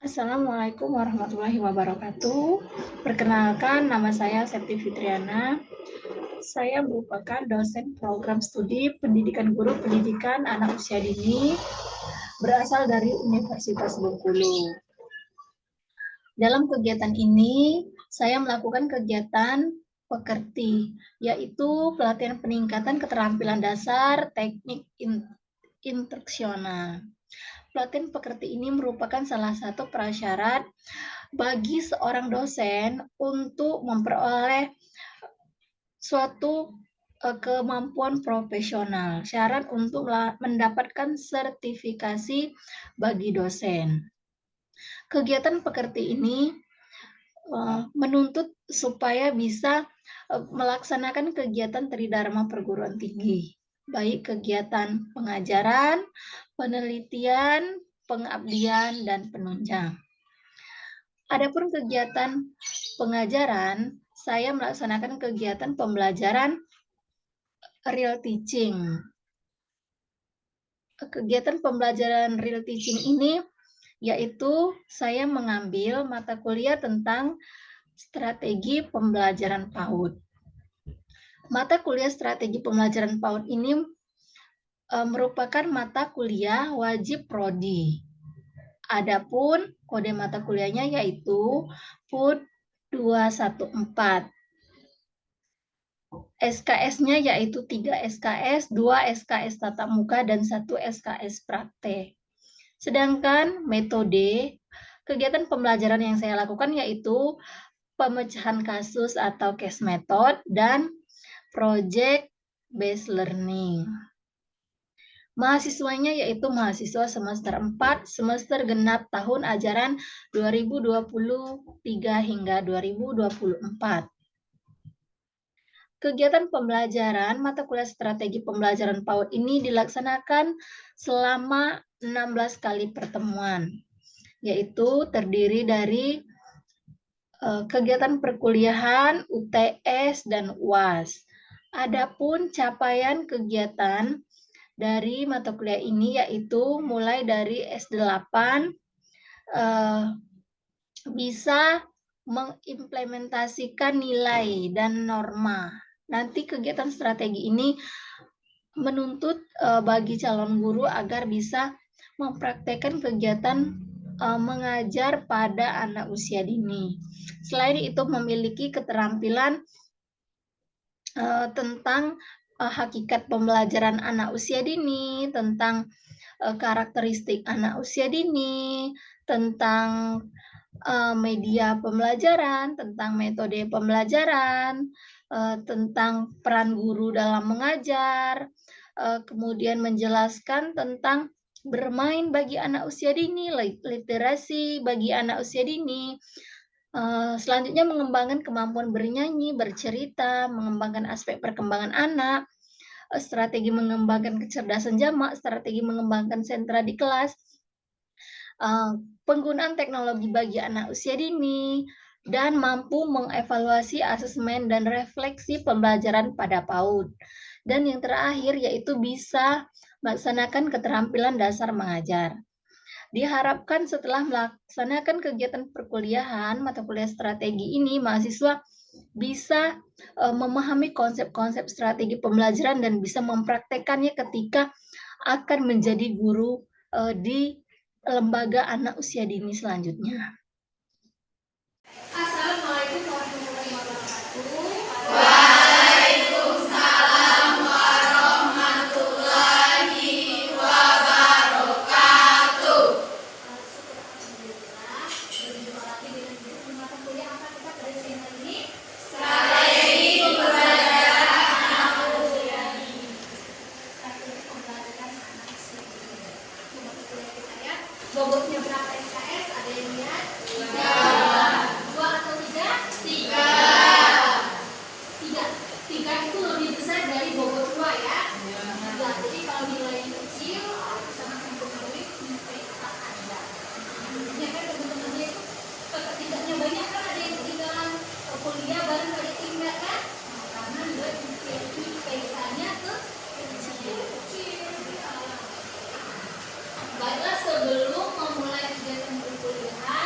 Assalamualaikum warahmatullahi wabarakatuh. Perkenalkan, nama saya Septi Fitriana. Saya merupakan dosen program studi Pendidikan Guru Pendidikan Anak Usia Dini berasal dari Universitas Bengkulu. Dalam kegiatan ini, saya melakukan kegiatan pekerti, yaitu pelatihan peningkatan keterampilan dasar teknik instruksional. Pelatihan pekerti ini merupakan salah satu prasyarat bagi seorang dosen untuk memperoleh suatu kemampuan profesional, syarat untuk mendapatkan sertifikasi bagi dosen. Kegiatan pekerti ini menuntut supaya bisa melaksanakan kegiatan tridharma perguruan tinggi, baik kegiatan pengajaran, penelitian, pengabdian, dan penunjang. Adapun kegiatan pengajaran, saya melaksanakan kegiatan pembelajaran real teaching. Kegiatan pembelajaran real teaching ini yaitu saya mengambil mata kuliah tentang strategi pembelajaran PAUD. Mata kuliah strategi pembelajaran PAUD ini merupakan mata kuliah wajib prodi. Adapun kode mata kuliahnya yaitu PUD 214. SKS-nya yaitu 3 SKS, 2 SKS tatap muka, dan 1 SKS praktek. Sedangkan metode kegiatan pembelajaran yang saya lakukan yaitu pemecahan kasus atau case method dan project based learning. Mahasiswanya yaitu mahasiswa semester 4, semester genap tahun ajaran 2023 hingga 2024. Kegiatan pembelajaran mata kuliah strategi pembelajaran PAUD ini dilaksanakan selama 16 kali pertemuan, yaitu terdiri dari kegiatan perkuliahan, UTS, dan UAS. Adapun capaian kegiatan dari mata kuliah ini yaitu mulai dari S8 bisa mengimplementasikan nilai dan norma. Nanti kegiatan strategi ini menuntut bagi calon guru agar bisa mempraktekkan kegiatan mengajar pada anak usia dini. Selain itu memiliki keterampilan tentang hakikat pembelajaran anak usia dini, tentang karakteristik anak usia dini, tentang media pembelajaran, tentang metode pembelajaran, tentang peran guru dalam mengajar, kemudian menjelaskan tentang bermain bagi anak usia dini, literasi bagi anak usia dini. Selanjutnya mengembangkan kemampuan bernyanyi, bercerita, mengembangkan aspek perkembangan anak, strategi mengembangkan kecerdasan jamak, strategi mengembangkan sentra di kelas, penggunaan teknologi bagi anak usia dini, dan mampu mengevaluasi asesmen dan refleksi pembelajaran pada PAUD. Dan yang terakhir yaitu bisa melaksanakan keterampilan dasar mengajar. Diharapkan setelah melaksanakan kegiatan perkuliahan mata kuliah strategi ini, mahasiswa bisa memahami konsep-konsep strategi pembelajaran dan bisa mempraktekannya ketika akan menjadi guru di lembaga anak usia dini selanjutnya. Assalamualaikum warahmatullahi wabarakatuh. Waalaikumsalam warahmatullahi wabarakatuh. Berjumpa lagi dengan mata kuliah apa kita pada siang hari ini? Strategi pembelajaran anak usia dini. Strategi pembelajaran anak usia dini. Mata kuliah kita ya. Bobotnya berapa SKS? Ada yang lihat? 2 atau 3? 3 itu lebih besar dari bobot 2 ya. Nah, jadi kalau nilainya kecil bisa mempengaruhi nilai otak Anda. Ya kan teman-temannya itu ketiganya banyak kan, ada yang ketinggalan kuliah baru ada tinggal kan? Nah, karena nilai IPK-nya kecil. Baiklah, sebelum memulai kegiatan perkuliahan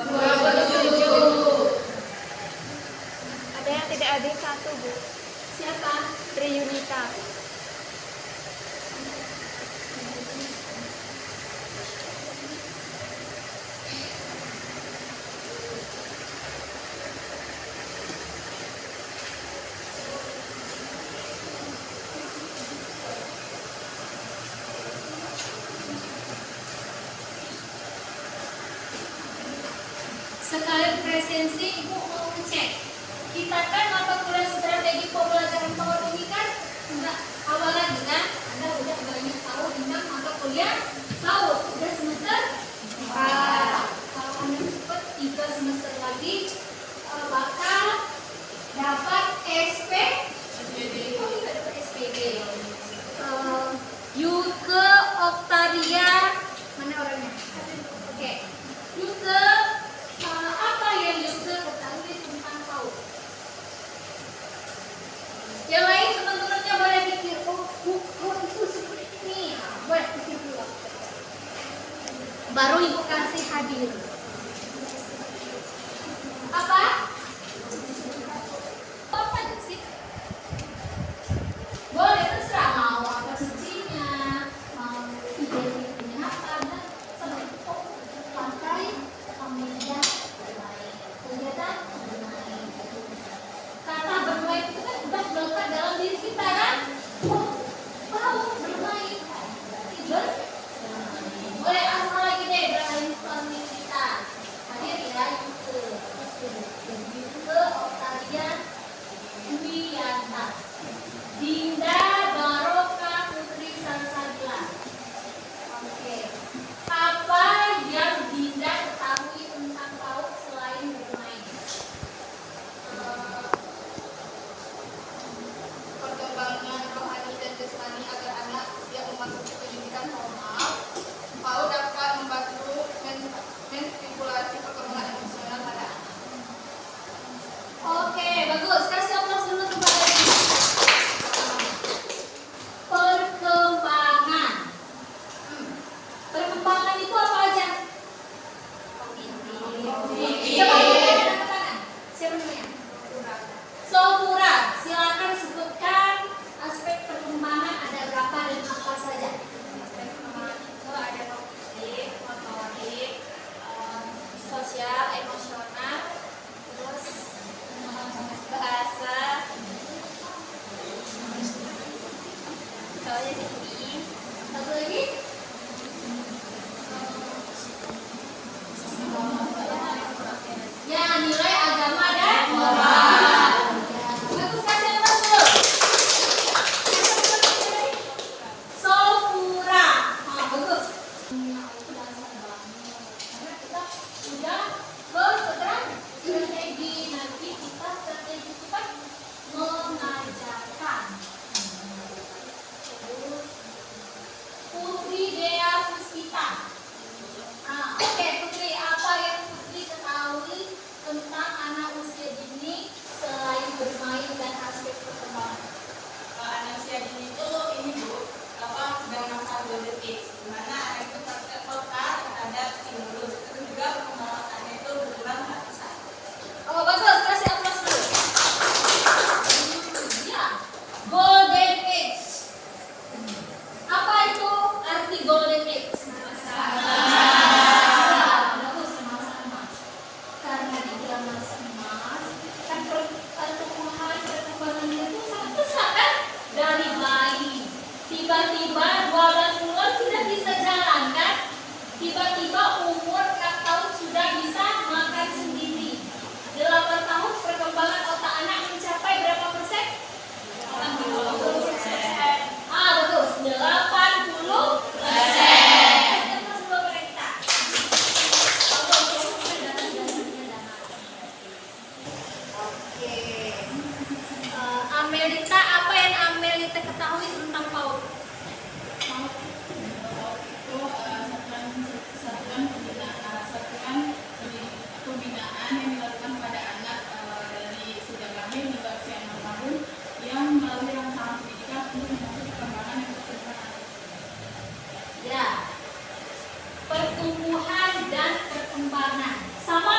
27. Ada yang tidak hadir satu, Bu. Siapa? Triyunita. Sekalian presensi Ibu mau ngecek. Kita kan mata kuliah strategi pembelajaran PAUD ini kan enggak awal lagi kan? Anda udah banyak tahu tentang mata kuliah PAUD. Udah semester 4. Kalau Anda cepat 3 semester lagi bakal dapat SP. Oh, tidak dapat SPG. Yuke Octavia, mana orangnya? Oke. Yuke, apa yang Yuke ketahui tentang PAUD? Yang lain teman-temannya boleh pikir, oh itu seperti ini. Nah, boleh pikir dulu. Baru Ibu kasih hadir. Apa? Apa sih? Boleh terserah mau apa fungsinya, mau identitasnya apa, dan sama itu kok pakai media bermain, kegiatan bermain. Kata bermain itu kan sudah melekat dalam diri kita kan? Oh, tahu bermain, tidur, bermain. Boleh asal lagi deh bermain suami kita. Hadir ya itu, ke Octavia Dwiyanta. Dinda Baroka Putri Salsabila. Oke. Apa yang Dinda ketahui tentang PAUD selain bermain? Perkembangan rohani dan jasmani agar anak yang memasuki pendidikan formal. PAUD dapat membantu menstimulasi perkembangan emosional pada anak. Oke, bagus. Kasih aplaus dulu kepada Dinda. Perkembangan. Perkembangan itu apa aja? Coba angkat tangan. Siapa namanya? Sofura. Silakan sebutkan aspek perkembangan ada berapa dan apa saja. Aspek perkembangan itu ada kognitif, motorik, sosial, emosional, terus bahasa, soalnya sini. Satu lagi. Ya, nilai agama dan moral. Bagus, kasih aplaus dulu. Sofura. Bagus. Karena kita sudah strategi nanti kita strategi kita mengajarkan. Terus Putri Dea Puspita. Oke, Putri, apa yang Putri ketahui tentang anak usia dini selain bermain dan aspek perkembangan? Anak usia dini itu ini Bu, sedang masa golden age, di mana anak itu peka terhadap stimulus, terus juga perkembangan anak itu berkembang sangat pesat. Oh, bagus, kasih aplaus dulu. Ya, golden age. Apa itu arti golden age? Bagus, masa emas. Karena dibilang masa emas, kan pertumbuhan perkembangannya itu sangat pesat kan? Dari bayi, tiba-tiba 12 bulan sudah bisa jalan kan? Tiba-tiba umur 6 tahun sudah bisa makan sendiri. 8 tahun perkembangan otak anak mencapai berapa persen? 80%. Bagus, 80%. Oke. Amelita, apa yang Amelita ketahui tentang PAUD? Satuan pembinaan yang dilakukan pada anak dari sejak lahir hingga usia 6 tahun yang melalui rangsangan pendidikan untuk membantu perkembangan yang berkembang. Ya. Pertumbuhan dan perkembangan. Sama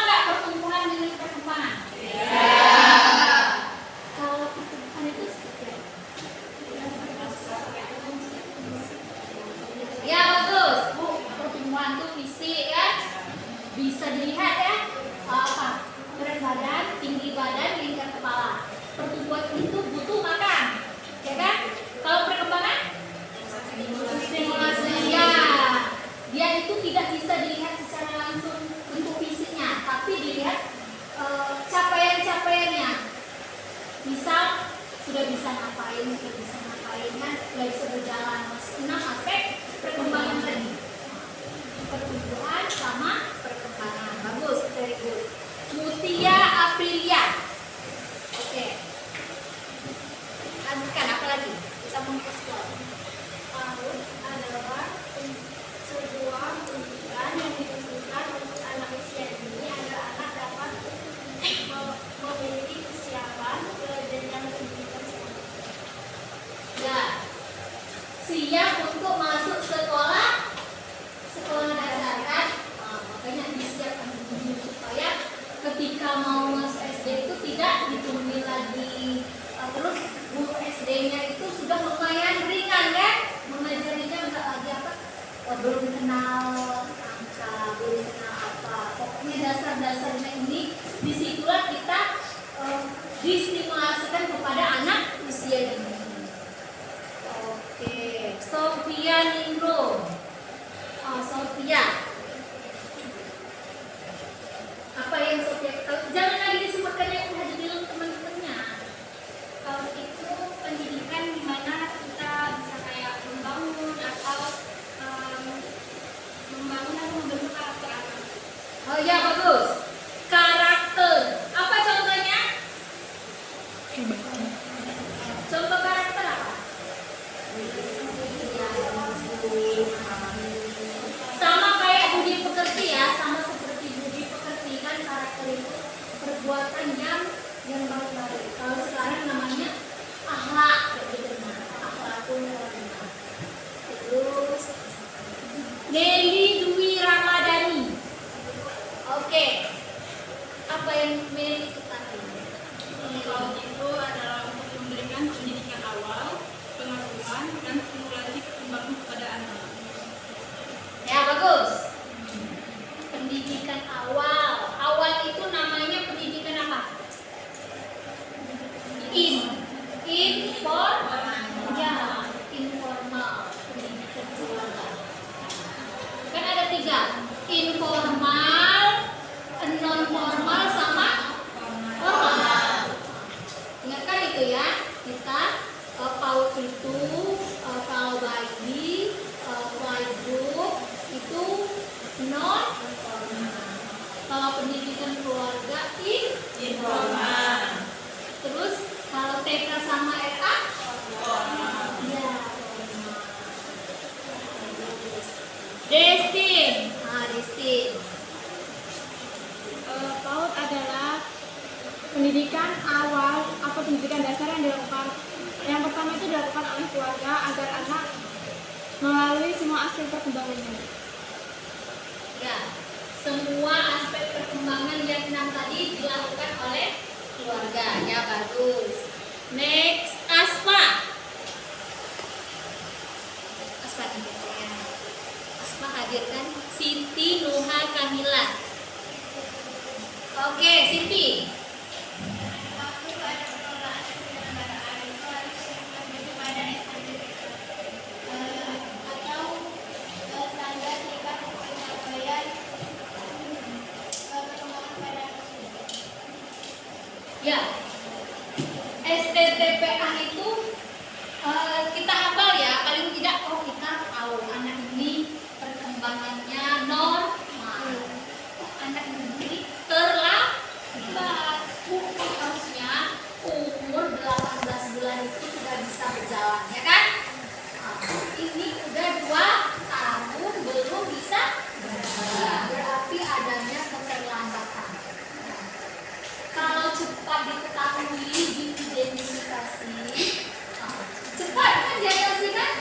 sudah bisa ngapain, kan, sudah bisa berjalan. 6 aspek perkembangan tadi. Pertumbuhan sama perkembangan. Bagus, very good. Mutia Aprilia. Oke. Lanjutkan apa lagi? Kita mengeksplor. PAUD adalah sebuah pendidikan yang ditentukan untuk anak usia dini agar anak dapat memiliki kesiapan ke jenjang pendidikan selanjutnya. Ya. Siap untuk masuk sekolah dasar kan? Nah, makanya disiapkan dulu supaya ketika mau masuk SD itu tidak ditunggu lagi. Terus guru SD-nya itu sudah lumayan ringan kan? Mengajarinya enggak lagi apa? Belum kenal angka, belum kenal apa. Pokoknya dasar-dasarnya ini disitulah kita distimulasikan kepada anak usia dini. Oke, Sofia Ningro. Sofia. Apa yang Sofia tahu? Jangan lagi disebutkan yang udah dibilang teman-temannya. PAUD itu pendidikan di mana kita bisa kayak membangun atau membentuk karakter anak. Oh ya, bagus. Karakter. Apa contohnya? Contoh karakter apa? Sama kayak budi pekerti ya, sama seperti budi pekerti kan, karakter itu perbuatan yang baik-baik. Kalau sekarang namanya akhlak, gitu nah, akhlakul karimah. Terus Nelly Dwi Ramadhani. Oke. Apa yang Nelly ketahui? PAUD itu adalah untuk memberikan pendidikan awal, pengasuhan, dan stimulasi perkembangan kepada anak. Ya, bagus. Pendidikan awal. Awal itu namanya pendidikan apa? Informal. Pendidikan keluarga. Kan ada 3. Informal, non formal sama formal. Ingatkan itu ya. Kita PAUD itu kalau bayi playgroup itu non formal. Kalau pendidikan keluarga informal. Terus kalau TK sama RA formal. Ya, formal. Destin. Destin. PAUD adalah pendidikan awal atau pendidikan dasar yang dilakukan. Yang pertama itu dilakukan oleh keluarga agar anak melalui semua aspek perkembangannya. Ya, semua aspek perkembangan yang 6 tadi dilakukan oleh keluarga. Ya, bagus. Next, Aspa. Aspa nih ya. Aspa hadirkan Siti Nuha Kamila. Oke, Siti. Waktu ada pengelolaan penyelenggaraan itu harus lebih pada STDP atau standar tingkat pencapaian perkembangan pada anak usia. Ya, STTPA itu kita hafal ya, paling tidak kita tahu anak ini perkembangannya normal, anak ini terlambat. Harusnya umur 18 bulan itu sudah bisa berjalan, ya kan? Ini udah 2 tahun belum bisa berjalan, berarti adanya keterlambatan. Kalau cepat diketahui, diidentifikasi, cepat kan diatasi kan?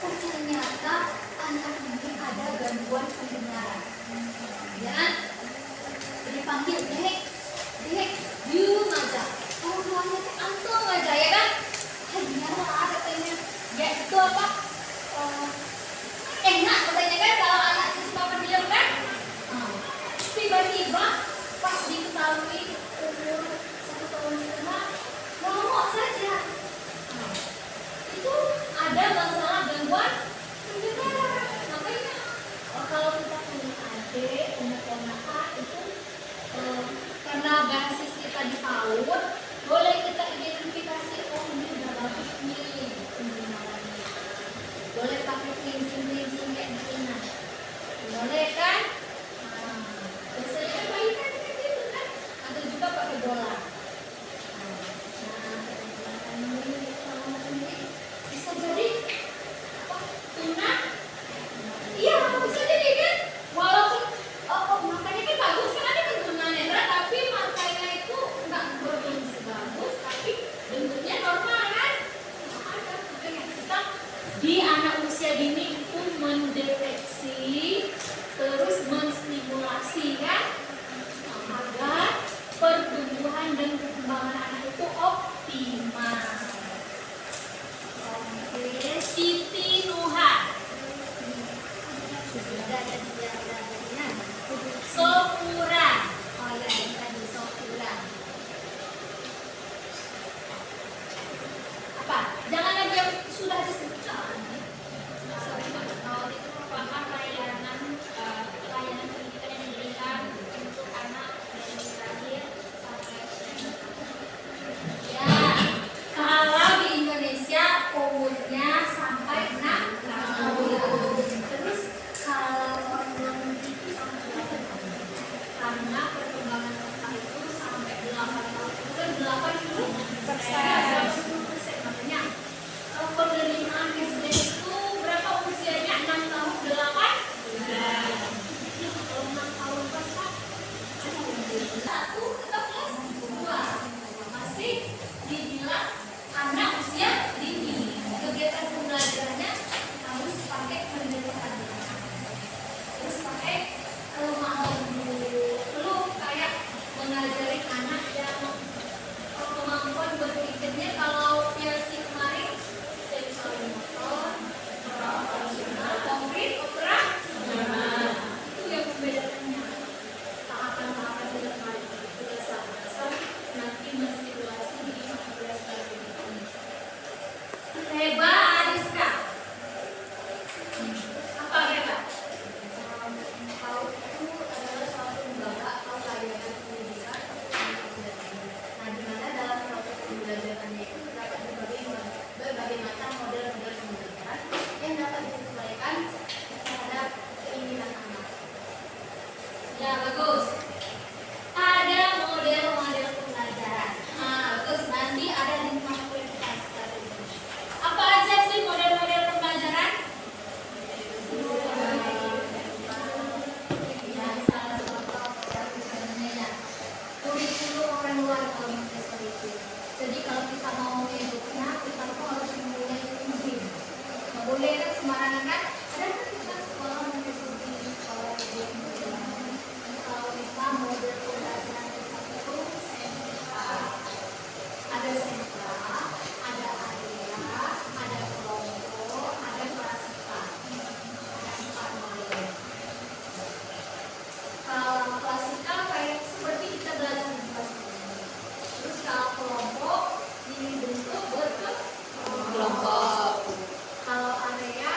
Oh, ternyata anak ini ada gangguan pendengaran, ya kan? Dipanggil, dek, diem aja. Kalau tuanya tuh antum aja, ya kan? Iya lah katanya. Ya itu apa? Enak katanya kan kalau anak itu suka pendiam kan? Tiba-tiba pas diketahui umur 1 tahun setengah, ngomong saja. Itu ada masalah gangguan pendengaran. Makanya kalau kita punya adik, punya ponakan itu karena basis kita di PAUD, boleh kita identifikasi Di anak usia dini itu mendeteksi terus menstimulasi kan agar pertumbuhan dan perkembangan anak itu optimal. Oke, Siti Nuha. Sopura. Oh ya, ini tadi Sopura. Apa? Jangan lagi yang sudah disebutkan. Kalau itu merupakan layanan pendidikan yang diberikan untuk anak dari lahir sampai ya. Kalau di Indonesia umurnya sampai 6 tahun. Terus kalau itu sampai 8 tahun. Karena perkembangan otak itu sampai 8 tahun. Bukan 80%. Makanya kalau penerimaan SD itu berapa usianya? 6 tahun 8? Kalau 6 tahun pas satu tetap kelas 2 masih dibilang anak usia dini. Kegiatan pembelajarannya harus pakai pendidikan. Terus pakai mau dulu kayak mengajari anak yang kemampuan berpikirnya. Kalau PLC kemarin sensori motor, operasional, konkret, operasional. Itu yang membedakannya. Tahapan-tahapan berdasar nanti menstimulasi di 15 tahun. Heba Ariska. Apa Heba? Tahu itu adalah suatu lembaga atau layanan pendidikan. Nah, di mana dalam proses pembelajarannya itu terdapat berbagai macam model-model pembelajaran yang dapat disesuaikan terhadap keinginan anak. Ya, bagus. Ada model-model pembelajaran. Nah, bagus. Nanti ada di kualitas tadi. Apa aja sih model-model pembelajaran? Ya, salah satu misalnya kurikulum orang luar kalau Montessori itu. Jadi kalau kita mau hidupnya, kita tuh harus mempunyai izin. Nggak boleh kan sembarangan kan? Ada kan kita sekolah Montessori, sekolah kalau kita model pembelajaran kita itu sentra, ada sentra, ada area, ada kelompok, ada klasikal, ada 4 model. Kalau klasikal kayak seperti kita belajar di kelas ini. Terus kalau kelompok dibentuk berkelompok. Kalau area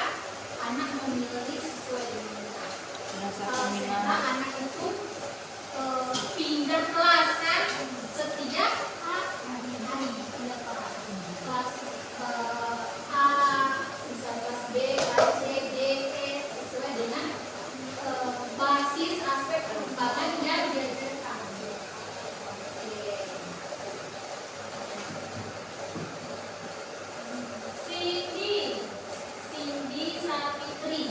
anak memilih sesuai dengan minat. Kalau sentra anak itu pindah kelas kan setiap hari pindah kelas. Kelas A, bisa kelas B, kelas C, D, E sesuai dengan basis aspek perkembangan yang diajarkan. Cindy Sapitri.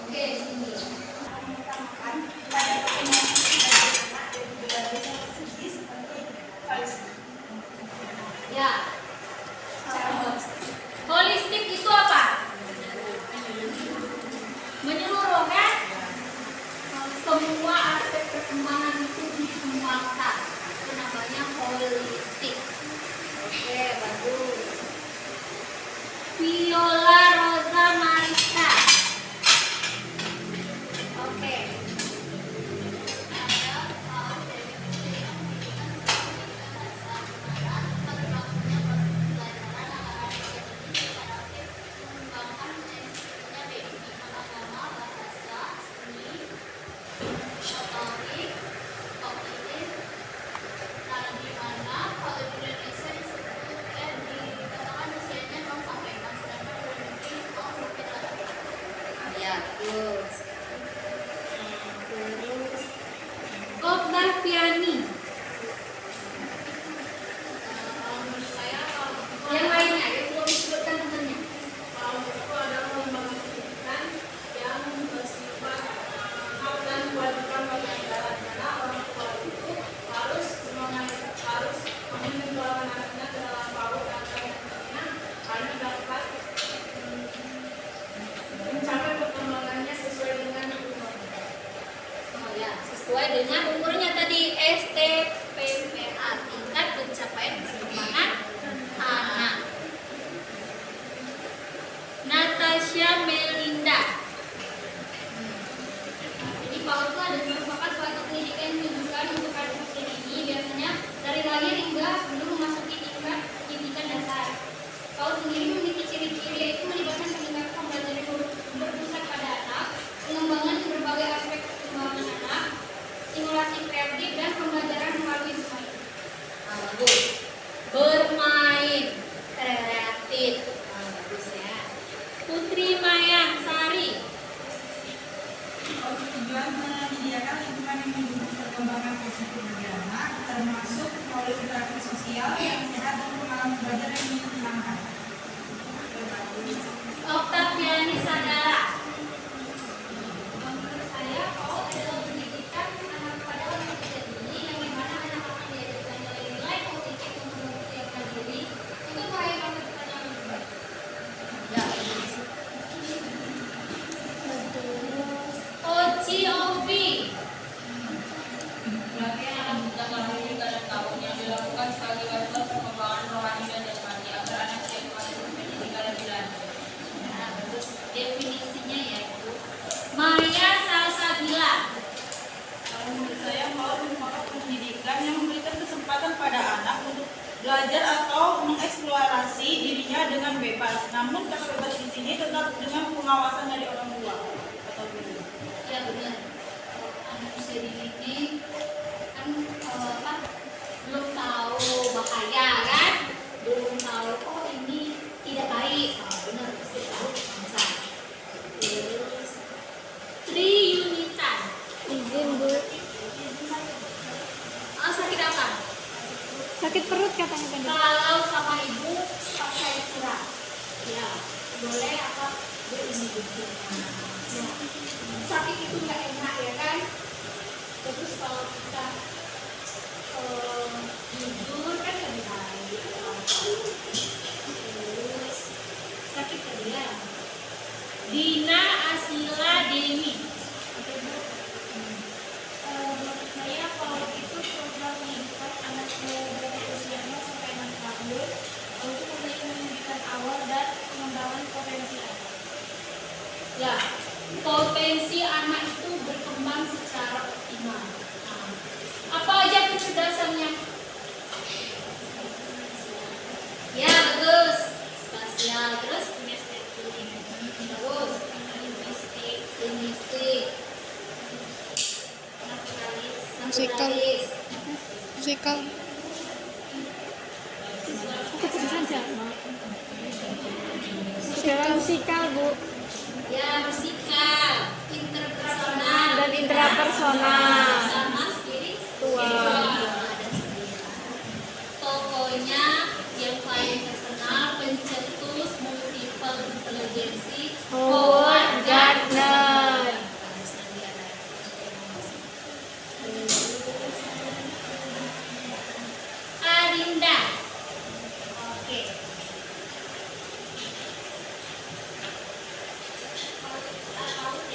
Oke, Cindy. Ya. Holistik itu apa? Menyeluruh kan? Semua aspek perkembangan itu dikembangkan. Itu namanya holistik. Oke, bagus. Viola Rosa Marita. Oke. Motorik, kognitif, dan di mana pengalaman belajar yang menyenangkan. Oktaviani Sadara. Menurut saya, PAUD adalah pendidikan anak pada usia dini yang dimana anak akan diajarkan nilai-nilai positif untuk mempersiapkan diri untuk meraih masa depan yang lebih baik. Ya, Oci Ovi. Pelatihan anak muda melalui kegiatan tahun yang dilakukan sebagai wasilah pengembangan rohani dan jasmani agar anak siap masuk pendidikan lebih lanjut. Nah, terus definisinya yaitu Maya Salsabila. Kalau menurut saya, PAUD merupakan pendidikan yang memberikan kesempatan pada anak untuk belajar atau mengeksplorasi dirinya dengan bebas. Namun kata bebas di sini tetap dengan pengawasan dari orang tua atau guru. Ya benar. Anak usia dini ini kan belum tahu bahaya kan, belum tahu oh ini tidak baik. Benar pasti tahu bangsa. Terus Tri Yunitan. Izin Bu, Sakit apa? sakit perut katanya tadi. Kalau sama ibu pakai surat, ya boleh apa berini gitu. Ya, sakit itu nggak enak ya kan. Terus kalau kita jujur kan lebih baik. Terus sakit tadi ya. Dina Asila Demi. Menurut saya PAUD itu program pendidikan anak dari usia 0 sampai 6 tahun untuk memberi pendidikan awal dan pengembangan potensi anak. Ya, potensi anak itu berkembang secara optimal. Nah, apa aja kecerdasannya? Ya, bagus. Spasial, terus terus linguistik, Musikal. naturalis. Musikal. Kecerdasan siapa? Segala musikal Bu Ya, musikal, interpersonal, dan intrapersonal. sama spiritual. Ada 9. Tokohnya yang paling terkenal pencetus multiple intelijensi Howard Gardner. Adinda. Oke. PAUD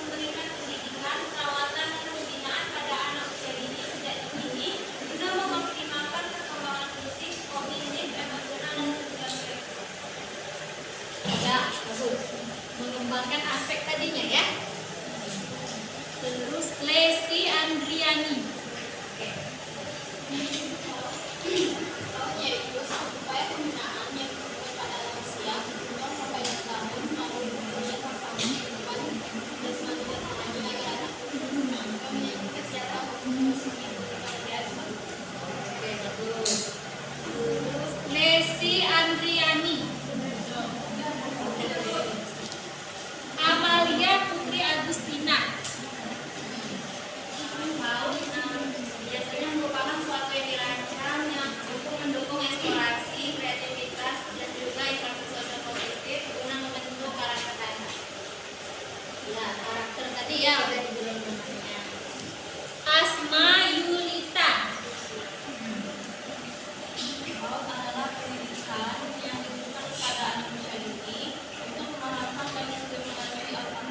memberikan pendidikan, perawatan, dan pembinaan pada anak usia dini sejak dini guna mengoptimalkan perkembangan fisik, kognitif, emosional, dan sosial mereka. Ya, bagus. Mengembangkan aspek tadinya ya. Terus Lesti Andriani. Oke. Yaitu upaya pembinaan yang dilakukan pada lansia 0 sampai 6 tahun maupun bekerja bersama kehidupan jasmani dan rohani agar anak memiliki kesehatan psikis kebahagiaan. Oke, bagus. Terus Lesti Andriani. Amalia Putri Agustina. Biasanya merupakan suatu yang dirancang yang untuk mendukung eksplorasi, kreativitas, dan juga interaksi sosial positif guna membentuk karakter dasar. Ya, karakter tadi ya udah dibilang namanya. Asma Yulita. PAUD adalah pendidikan yang diberikan kepada anak usia dini untuk memahami dan menstimulasi otak.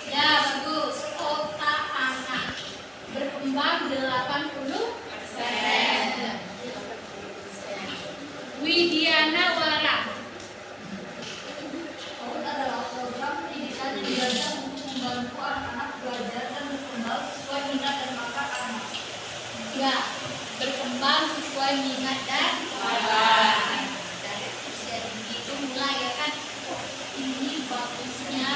Ya, bagus. Otak anak berkembang 80%. Widiana Wara. PAUD adalah program pendidikan yang dirancang untuk membantu anak-anak belajar dan berkembang sesuai minat dan bakat anak. Ya, berkembang sesuai minat dan bakat. Dari usia dini itu mulai ya kan. Oh, ini bagusnya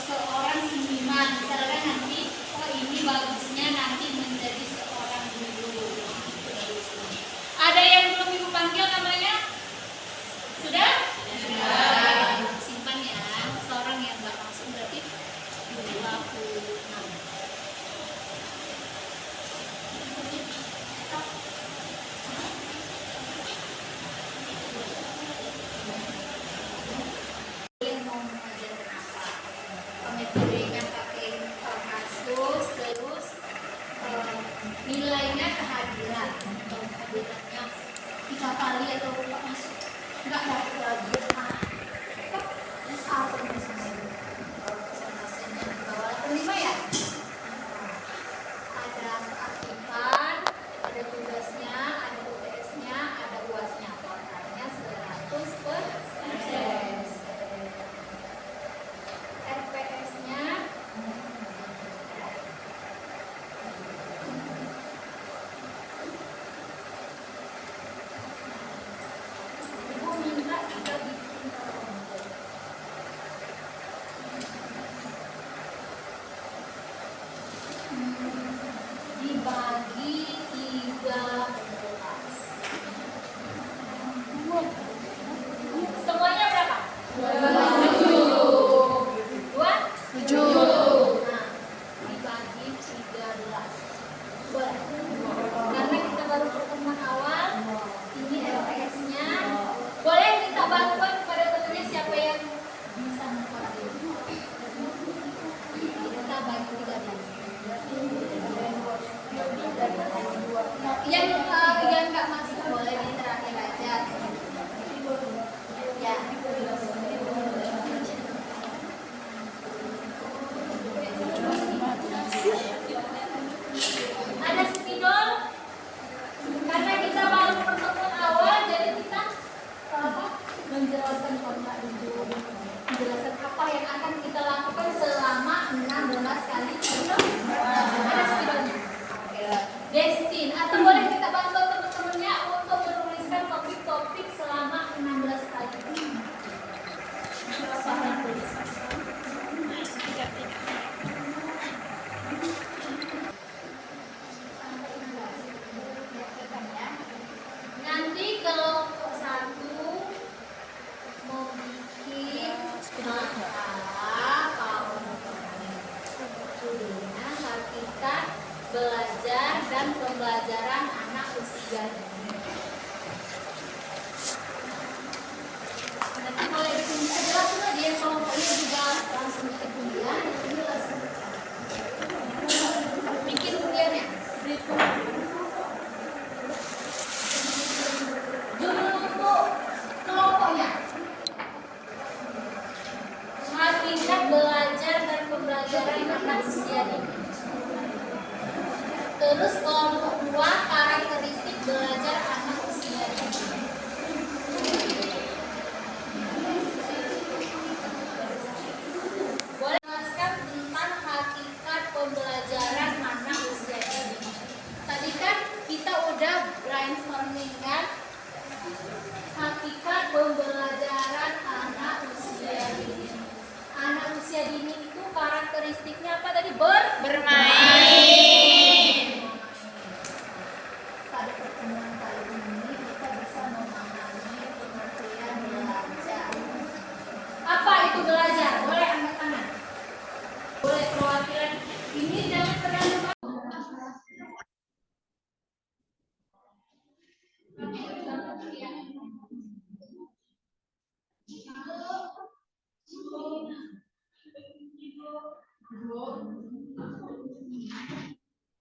seorang seniman. Misalkan nanti, oh ini bagusnya nanti menjadi seorang guru. Ada yang belum ibu panggil namanya? Sudah? Sudah. Simpan ya. Seorang yang nggak langsung berarti 26. 3 kali atau 4 masuk nggak dapat lagi apa presentasinya di bawah 5 ya. Ada keaktifan, ada tugasnya, ada UTS-nya, ada UAS-nya, totalnya 100%. RPS-nya Ibu minta kita bikin kelompok. Dibagi 3 kelas. Semuanya berapa? 7. Nah, dibagi 13. Boleh. Karena kita baru pertemuan awal, ini LPS-nya. Boleh minta bantuan kepada temannya siapa yang bisa mengkoordinir. Kita bagi 13. Yang nggak masuk boleh di terakhir aja. Ya. Ada spidol karena kita baru pertemuan awal, jadi kita menjelaskan kontak dulu, menjelaskan apa yang akan kita lakukan selama 16 kali. Ada spidolnya. Destin, atau boleh kita bantu teman-temannya untuk menuliskan topik-topik selama 16 kali. Nanti kelompok 1 membuat makalah PowerPoint. Judulnya hakikat belajar dan pembelajaran anak usia dini. Nanti boleh ditunjuk aja lah dia kelompoknya juga langsung bikin undian. Ini langsung bikin undiannya. Judul untuk kelompoknya hakikat belajar dan pembelajaran anak usia dini. Terus kelompok 2 karakteristik belajar anak usia dini. Boleh jelaskan tentang hakikat pembelajaran anak usia dini. Tadi kan kita udah brainstorming kan hakikat pembelajaran anak usia dini. Anak usia dini itu karakteristiknya apa tadi? Bermain. Pada pertemuan kali ini kita bisa memahami pengertian belajar. Apa itu belajar? Boleh angkat tangan. Boleh perwakilan ini jangan pernah lupa.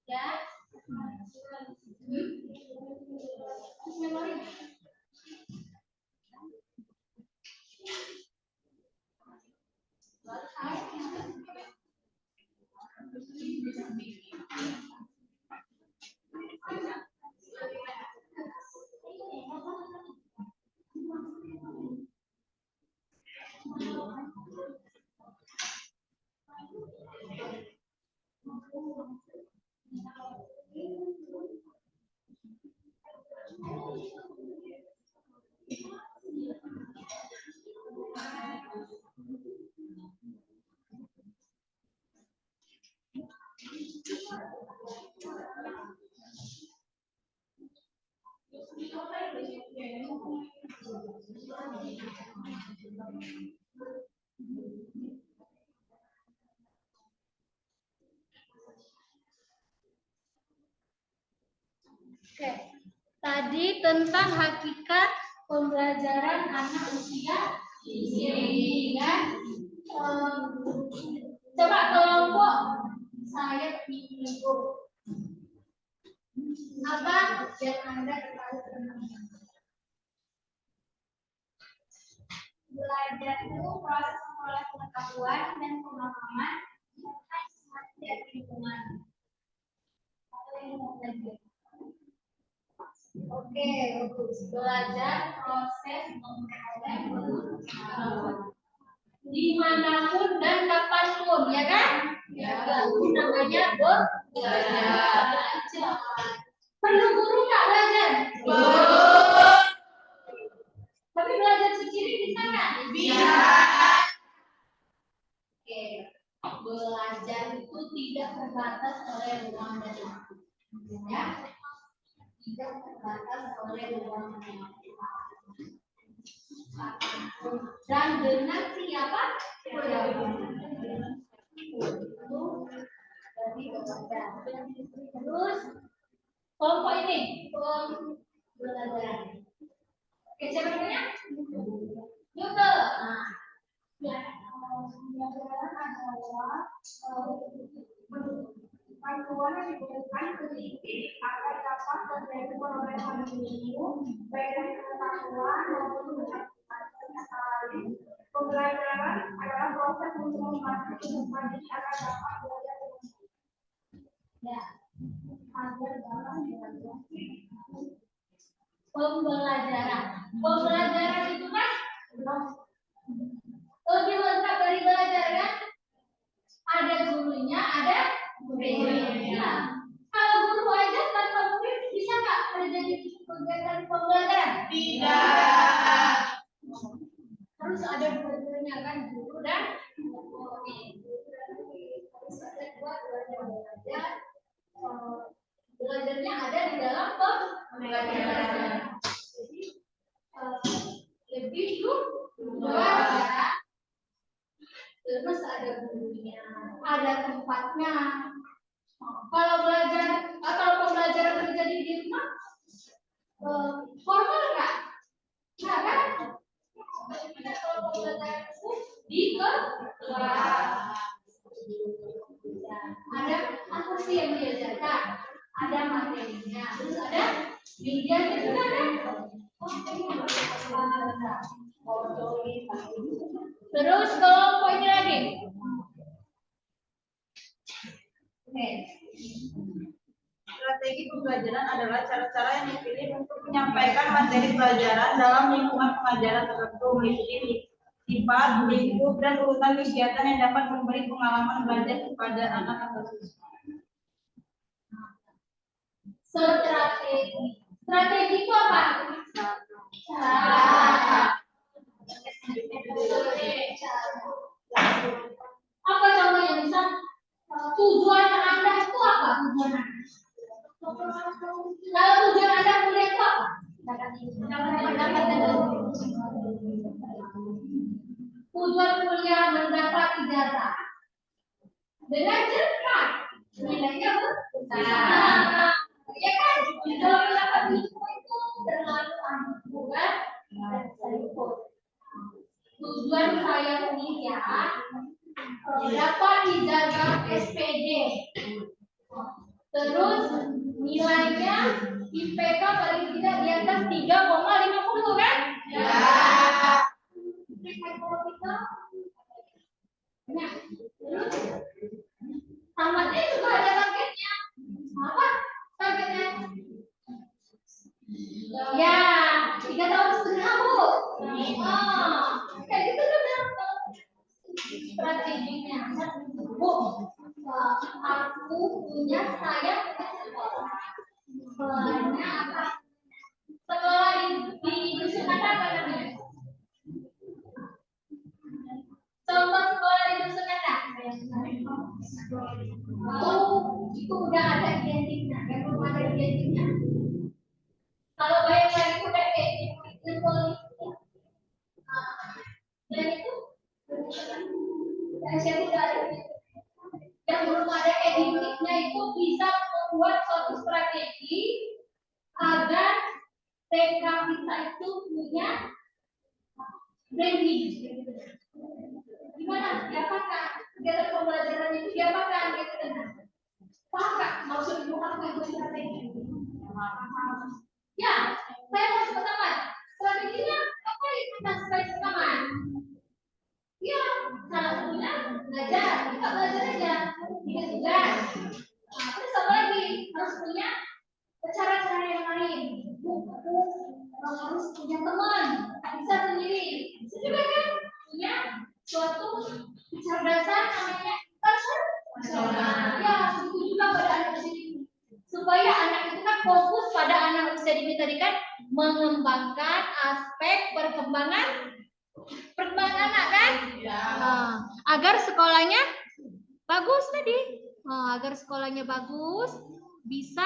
Ya. Oke, tadi tentang hakikat pembelajaran anak usia dini kan. Coba kelompok saya ibu. Apa yang Anda ketahui tentang belajar itu proses memperoleh pengetahuan dan pemahaman dari lingkungan. Oke, bagus. Belajar proses memperoleh pengetahuan Dimanapun dan kapanpun, ya kan? Ya, itu namanya belajar. Perlu guru nggak belajar? Tapi belajar sendiri bisa nggak? Bisa. Oke, belajar itu tidak terbatas oleh ruang dan waktu, ya. Tidak terbatas oleh ruang dan waktu. Dan dengan siapa? Terus kelompok ini belajar. Oke, siapa namanya? Yuke. Bantuan yang diberikan pendidik agar dapat terjadi perolehan ilmu baik dari pengetahuan maupun pengetahuan. Pembelajaran adalah proses untuk membantu kehidupan diri agar dapat belajar dengan Ya, agar dapat belajar. pembelajaran. Pembelajaran itu kan lebih lengkap dari belajar kan? Ada gurunya, ada muridnya. Kalau guru aja tanpa murid bisa nggak terjadi kegiatan pembelajaran? Tidak. Harus ada dua-duanya kan, guru dan murid. Harus ada dua-duanya belajar. Belajarnya ada di dalam pembelajaran. Jadi lebih dua ya. Terus ada gurunya, ada tempatnya. Kalau pembelajaran terjadi di rumah, formal nggak? Nggak kan? Kalau pembelajaran itu di kelas. Ada apa sih yang diajarkan? Ada materinya, terus ada medianya juga kan? Terus kelompok ini lagi. Oke. Strategi pembelajaran adalah cara-cara yang dipilih untuk menyampaikan materi pelajaran dalam lingkungan pengajaran tertentu, meliputi sifat, lingkup, dan urutan kegiatan yang dapat memberi pengalaman belajar kepada anak atau siswa. Strategi. Strategi itu apa? Apa contohnya misal tujuan Anda itu apa? Tujuan Anda. Kalau tujuan Anda kuliah itu apa? Tujuan kuliah mendapat ijazah. Dengan cepat nilainya besar. Ya kan? Kalau mendapat ilmu itu terlalu bukan? Tujuan saya kuliah dapat ijazah SPD. Terus nilainya IPK paling tidak di atas 3,50 kan? Ya. Nah, terus tamatnya juga ada targetnya. Apa targetnya? Ya, 3,5 tahun, Bu. Kayak gitu kan strateginya. Bu, aku punya saya sekolah. Sekolahnya apa? Sekolah di dusun Anda apa namanya? Contoh sekolah di dusun Anda. Itu udah ada identiknya, kan belum ada identiknya. Kalau bayang lagi udah identik polisi. Dan itu saya tidak ada yang belum ada identiknya itu bisa membuat suatu strategi agar TK kita itu punya branding. Gimana? Diapakan? Kegiatan pembelajaran itu diapakan? Apakah maksud ibu apa itu strategi? Ya, saya masuk ke taman. Strateginya apa itu kita supaya ke taman? Kakak belajar aja, bikin tugas. Nah, terus apa lagi? Harus punya cara-cara yang lain. Harus punya teman, tak bisa sendiri. Bisa juga kan punya suatu kecerdasan namanya personal. Ya, begitu juga pada anak usia dini. Supaya anak itu kan fokus pada anak usia dini tadi kan mengembangkan aspek perkembangan anak kan? Nah, agar sekolahnya bagus tadi. Agar sekolahnya bagus, bisa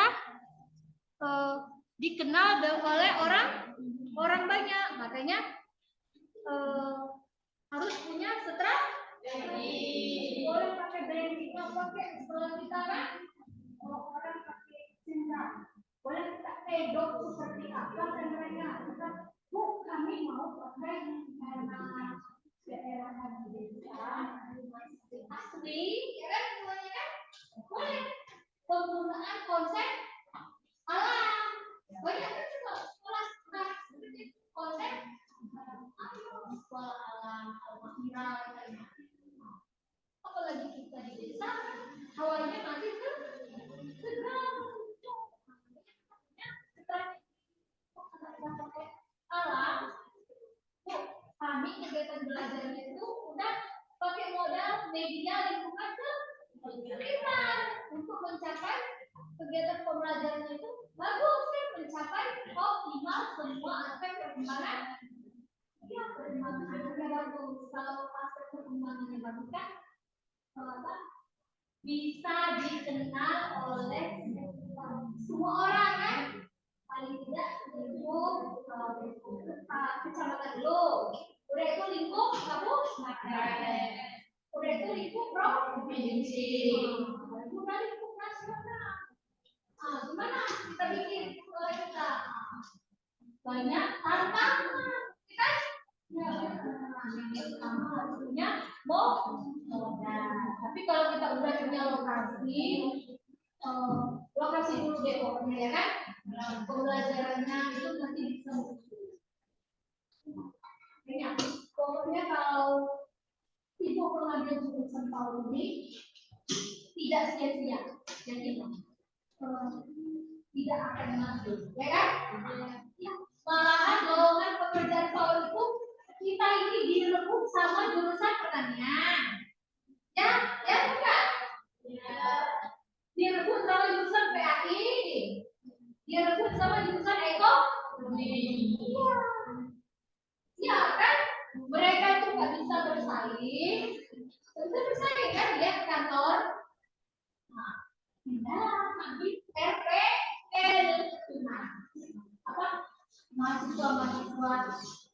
dikenal oleh orang banyak. Makanya harus punya strategi. Boleh pakai branding, pakai sekolah kita kan? Orang pakai cinta. Boleh kita edok seperti apa dan mereka. Bu, kami mau pakai daerah desa asli, ya kan semuanya kan? Boleh. Penggunaan konsep alam. Banyak kan sekolah seperti konsep sekolah alam, almahira, apalagi kita di desa, hawanya masih segar. Alam, kami kegiatan belajarnya itu udah pakai modal media lingkungan sekitar untuk mencapai kegiatan pembelajaran itu bagus kan, mencapai optimal semua aspek perkembangan. Ya, perkembangannya bagus. Kalau aspek perkembangannya bagus kan, bisa dikenal oleh semua orang kan. Paling tidak lingkup kecamatan dulu, udah itu lingkup kabupaten, udah itu lingkup provinsi, udah lingkup nasional. Gimana kita bikin sekolah kita? Banyak tantangan, kan? Ya, punya modal. Tapi kalau kita udah punya lokasi dulu depoknya ya kan? Pembelajarannya itu nanti bisa. Ya, pokoknya kalau ibu pengambil jurusan tahun ini tidak sia-sia, jadi tidak akan masuk, ya kan? Ya, malahan lowongan pekerjaan tahun itu kita ini direbut sama jurusan pertanian, ya bukan? Ya. Direbut sama jurusan PAI, direbut sama jurusan ekonomi. Ya kan? Mereka tuh nggak bisa bersaing. Bisa bersaing kan dia ke kantor. Nah, nanti RPL. Apa? Mahasiswa.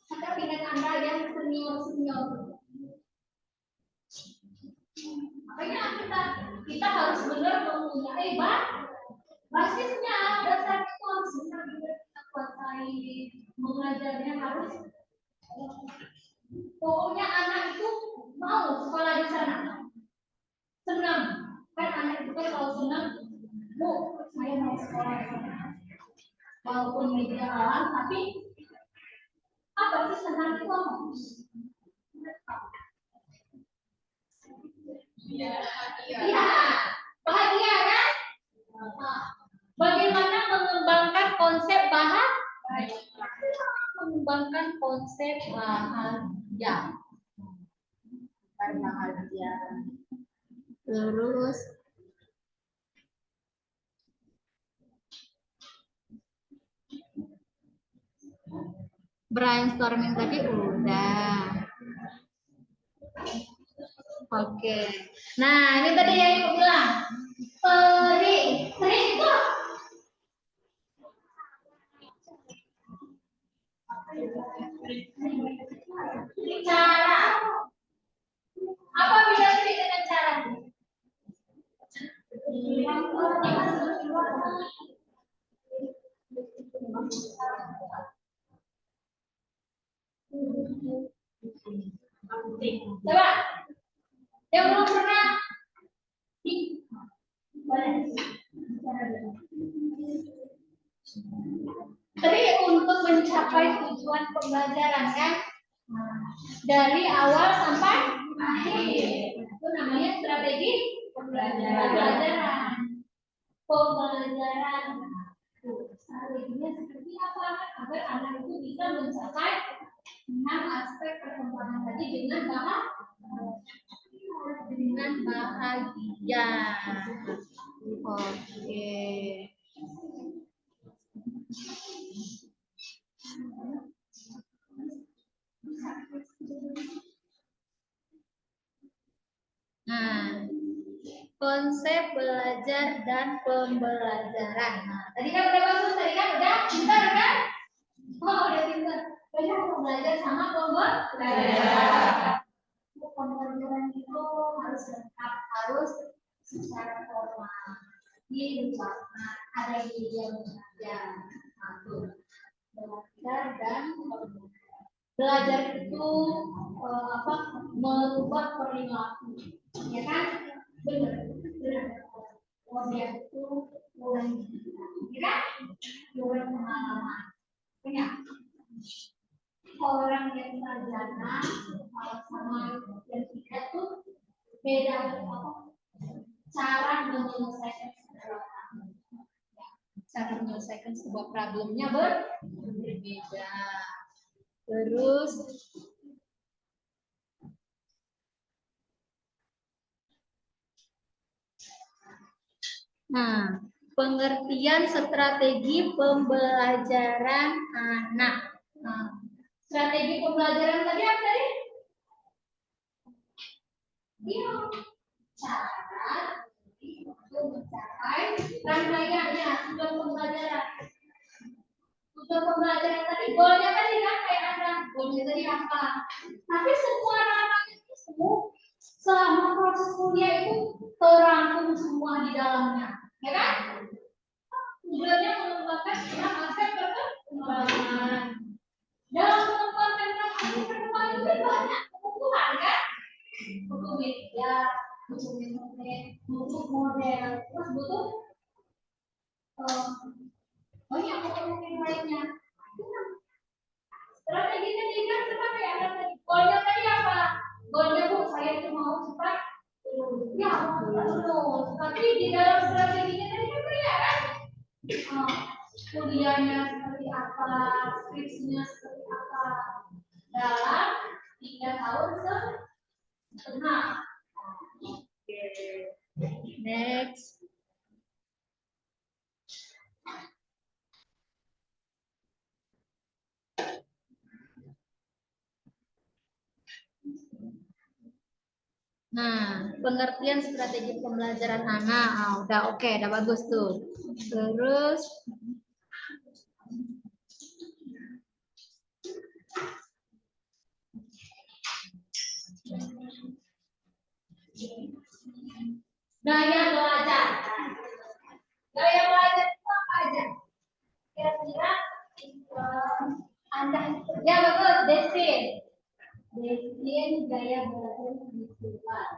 Ada dengan Anda yang senior. Makanya kita harus benar mempunyai basisnya, dasar itu harus benar kita kuasai, mengajarnya harus. Pokoknya anak itu mau sekolah di sana, senang kan anak itu kan kalau senang, bu saya mau sekolah di sana, walaupun media alam tapi apa sih senang itu apa? Iya, bahagia kan? Bagaimana mengembangkan konsep bahagia? Mengembangkan konsep bahagia. Bahagia. Terus brainstorming tadi udah. Oke. Nah, ini tadi yang ibu bilang. Sering itu cara. Apa beda sih dengan cara? Coba. Yang belum pernah Tadi untuk mencapai tujuan pembelajaran kan, dari awal sampai Itu namanya strategi pembelajaran. Strateginya seperti apa agar anak itu bisa mencapai 6 aspek perkembangan tadi dengan bahagia. Oke. Nah, konsep belajar dan pembelajaran. Nah, Tadi kan udah bagus, tadi kan udah pintar kan? Oh, udah pintar. Banyak belajar sama pembelajaran. Pembelajaran itu harus lengkap, harus secara formal. Ini warna, ada yang belajar. Satu, belajar dan belajar itu merubah perilaku, ya kan? Benar. Kemudian itu mulai, ya kan? Mulai pengalaman. Ingat, orang yang sarjana sama yang tidak tuh beda cara menyelesaikan sebuah problemnya berbeda. Terus nah, pengertian strategi pembelajaran anak. nah, strategi pembelajaran tadi apa tadi? Iya, cara untuk mencapai rangkaiannya tujuan pembelajaran. Tujuan pembelajaran tadi goalnya tadi kan kayak ada goalnya tadi apa? Tapi semua rangkaian itu selama proses kuliah itu terangkum semua di dalamnya, ya kan? Tujuannya mengembangkan 6 aspek perkembangan. Dalam mengembangkan 6 aspek perkembangan itu banyak kebutuhan kan? Butuh media, butuh internet, butuh model, terus butuh banyak komponen lainnya. Strategi tadi kan seperti ada tadi. Goalnya tadi apa? Goalnya Bu, saya itu mau cepat. Ya, lulus. Tapi di dalam strateginya tadi kan banyak kan? Kuliahnya seperti apa, skripsinya seperti apa. Dalam 3 tahun setengah. Oke. Next. Nah, pengertian strategi pembelajaran anak. Udah oke, udah bagus tuh. Terus Gaya belajar. Gaya belajar itu apa aja? Kira-kira Anda ya betul, Destin. Destin gaya belajar visual.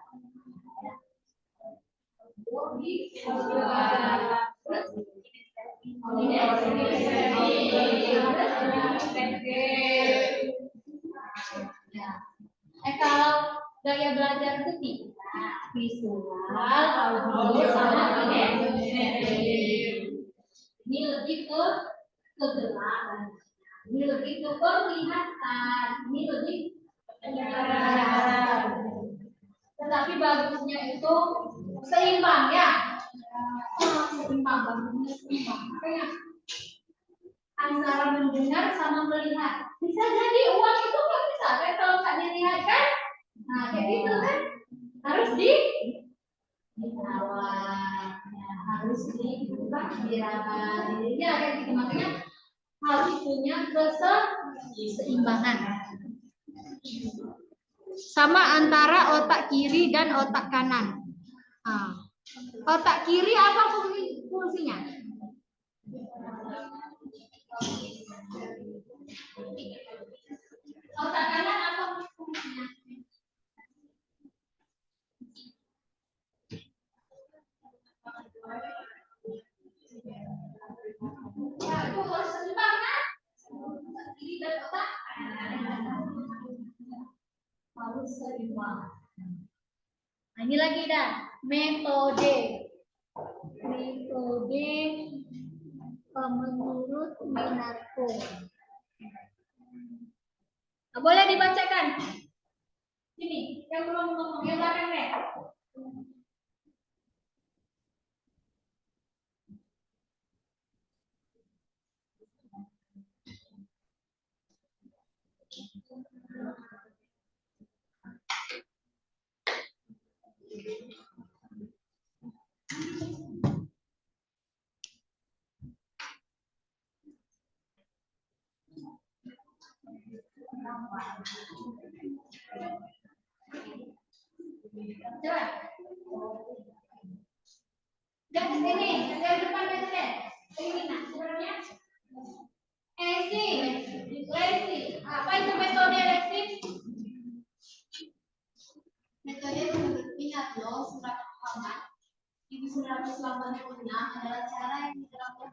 Kalau gaya belajar itu tiga, visual, audio, sama kinesis. Ini lebih ke kegelapan, ini lebih ke penglihatan, ini lebih pendengaran. Tetapi bagusnya itu seimbang ya. Seimbang, bagusnya seimbang. Makanya antara mendengar sama melihat. Bisa jadi uang itu nggak bisa kan kalau nggak dilihat kan? Nah kayak gitu kan. Harus dirawat, ya, harus dirawat. Ya kayak gitu, makanya harus punya keseimbangan. sama antara otak kiri dan otak kanan. Otak kiri apa fungsinya? Otak kanan apa fungsinya? Ya, itu harus seimbang kan? Kiri dan otak harus seimbang. Nah, ini lagi dah, metode. Metode menurut Minarko. Nah, boleh dibacakan. Sini, yang belum ngomong, yang belakang deh. Coba. Dan ke sini, yang depan aja deh. Ini nah, sebenarnya Lesi. Apa itu metode Lesi? Metode menurut Minarko Surat Muhammad 1986 adalah cara yang diterapkan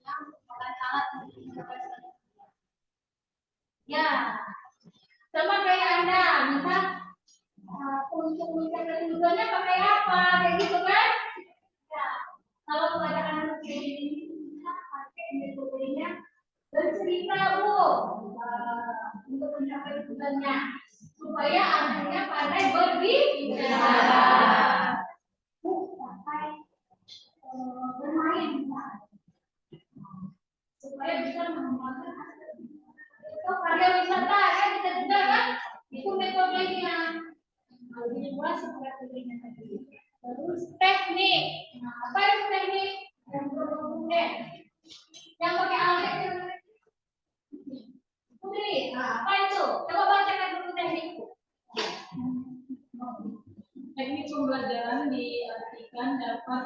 yang merupakan alat untuk mencapai Ya, sama kayak Anda, misal untuk mencapai tujuannya pakai apa, kayak gitu kan? Ya, kalau pelajaran kayak gini, kita pakai metodenya bercerita bu, untuk mencapai tujuannya, supaya anaknya pandai berbicara, pakai bermain, supaya bisa mengembangkan itu karya wisata kan bisa juga kan, itu metodenya. Lebih luas strateginya tadi. Terus teknik. Nah, apa itu teknik? Yang pakai alat Putri. Nah, apa itu? Coba bacakan dulu teknikku. Teknik pembelajaran diartikan dapat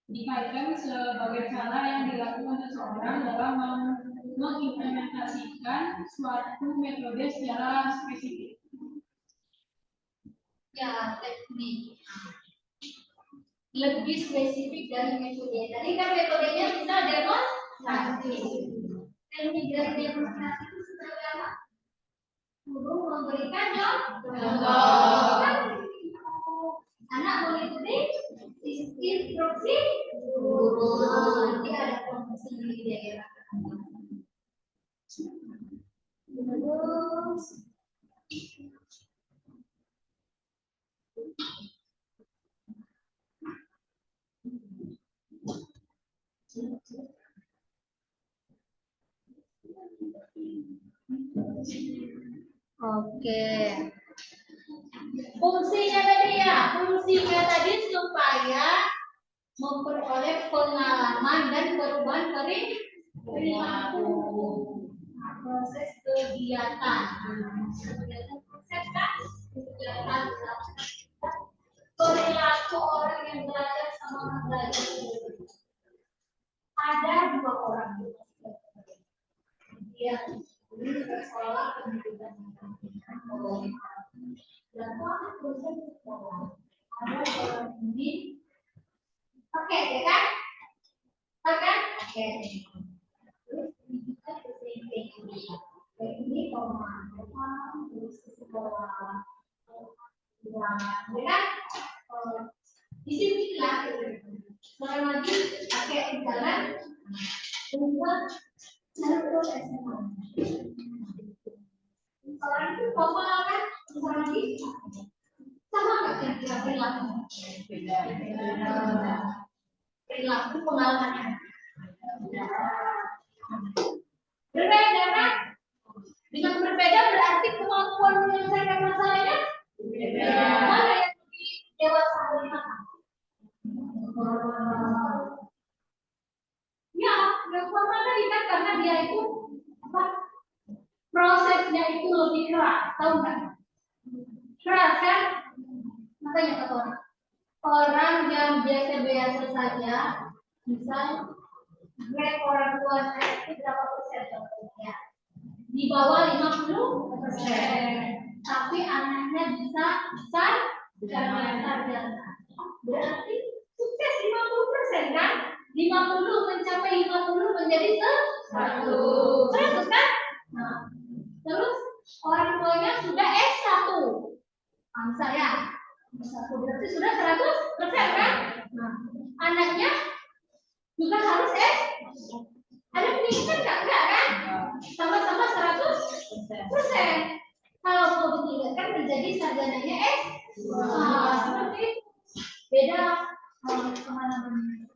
dikaitkan sebagai cara yang dilakukan seseorang dalam mengimplementasikan suatu metode secara spesifik. Ya, teknik. Lebih spesifik dari metode. Tadi kan metodenya bisa demonstrasi. Teknik dari demonstrasi itu seperti apa? Guru memberikan contoh. Anak mengikuti instruksi guru. Nanti ada kelompok sendiri di daerah. Terus oke. Fungsinya tadi supaya memperoleh pengalaman dan perubahan perilaku. Proses kegiatan. Proses kegiatan. Perilaku orang yang belajar sama orang belajar. Ada 2 orang. Ya, ini sekolah pendidikan. Dan proses sekolah. Ada orang ini. Oke, ya kan? Oke. Terus pendidikan SMP. Ini pemahaman terus sekolah. Ya kan? Di sini lah. Sekarang lagi pakai jalan untuk terus SMA. Orang itu formal kan? Sekarang lagi sama nggak kira-kira perilaku? Perilaku pengalamannya. Berbeda kan? Dengan berbeda berarti kemampuan menyelesaikan masalahnya berbeda. Mana yang lebih dewasa dari ya, yang formal tadi kan karena dia itu apa? Prosesnya itu lebih keras, tahu nggak? Keras kan? Makanya kata orang yang biasa-biasa saja, misal grade orang tua saya itu berapa persen contohnya? Di bawah 50%. Tapi anaknya bisa sarjana. Berarti sukses 50% kan? 50 mencapai 50 menjadi 100 kan? Nah, terus orang tuanya sudah S1. 1. Berarti sudah 100% kan? Nah, anaknya juga harus ada pendidikan enggak kan? Sama-sama 100%. Kalau mau ditingkatkan menjadi sarjananya seperti itu. Beda kemana-mana.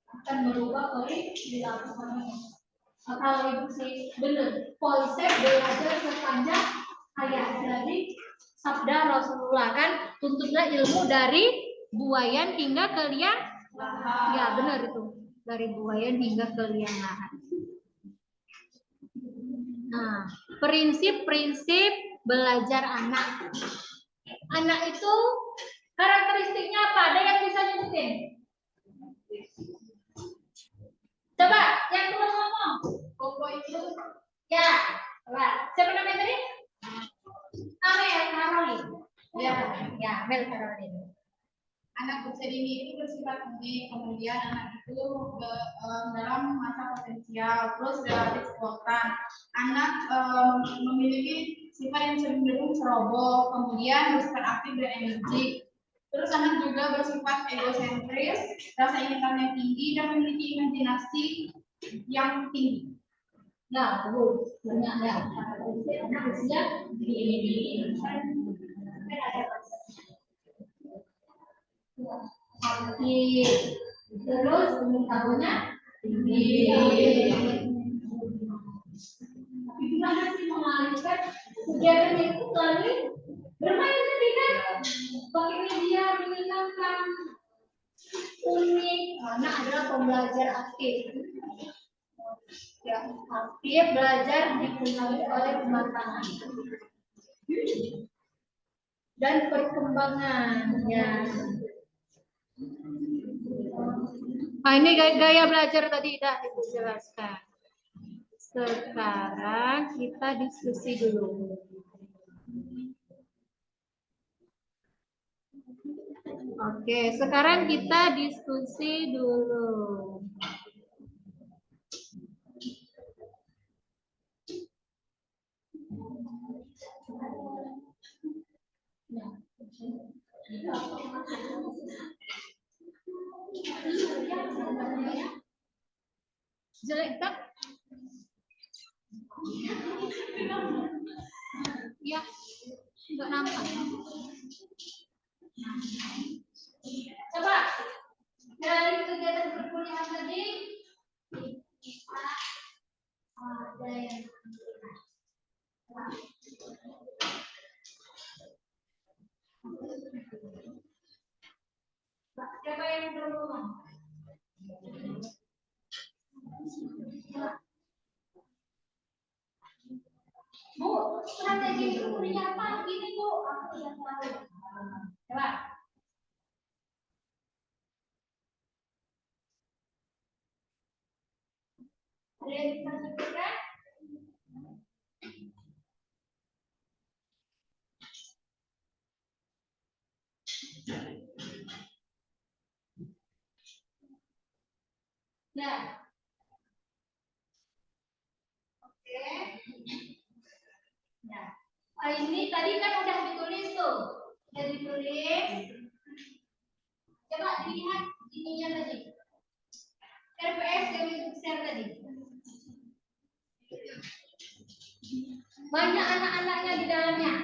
Akan berubah perilaku. Kalau itu sih benar konsep belajar sepanjang hayat. Jadi sabda Rasulullah kan tuntutlah ilmu dari buayan hingga ke liang lahat. Ya benar itu, dari buayan hingga ke liang lahat. Nah, prinsip-prinsip belajar anak. Anak itu karakteristiknya apa? Ada yang bisa nyebutin? Coba, yang belum ngomong. Koko itu. Ya, coba. Siapa namanya tadi? Amel Karolin. Ya, Amel Karolin. Anak usia dini itu bersifat unik, kemudian anak itu dalam masa potensial, terus relatif spontan. Anak memiliki sifat yang cenderung ceroboh, kemudian bersifat aktif dan energi. Terus anak juga bersifat egosentris, rasa ingin tahu yang tinggi, dan memiliki imajinasi yang tinggi. Nah, banyak ya. Anak usia dini. Aktif, terus pengetahuannya tinggi. Gimana sih mengalihkan kegiatan itu melalui bermain tadi kan? Pakai media menyenangkan, unik. Anak adalah pembelajar aktif. Ya, aktif belajar dipengaruhi oleh kematangan dan perkembangan. Ya. Nah, ini gaya belajar tadi dah Ibu jelaskan. Sekarang kita diskusi dulu. Oke, sekarang kita diskusi dulu. Jelek tak? Ya, nggak nampak. Coba dari kegiatan perkuliahan tadi ada yang siapa yang belum ngomong? Bu, strategi itu punya apa? Gini Bu, aku tidak tahu. Coba. Ada yang bisa sebutkan? Ya. Oke. Nah, ini tadi kan udah ditulis tuh. Udah ditulis. Coba dilihat ininya tadi. RPS yang Ibu share tadi. Banyak anak-anaknya di dalamnya.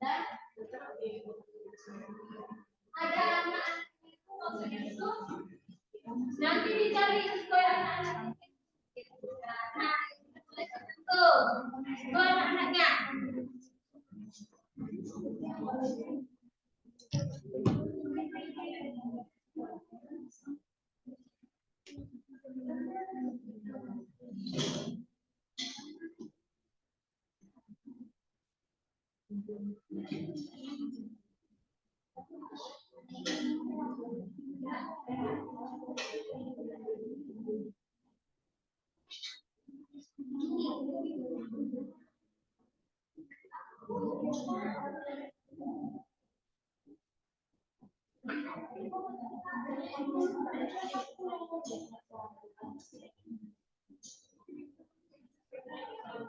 Dan ada anak-anak itu maksudnya itu nanti dicari sesuai anak-anak. Nah, itu Tuh anak-anaknya.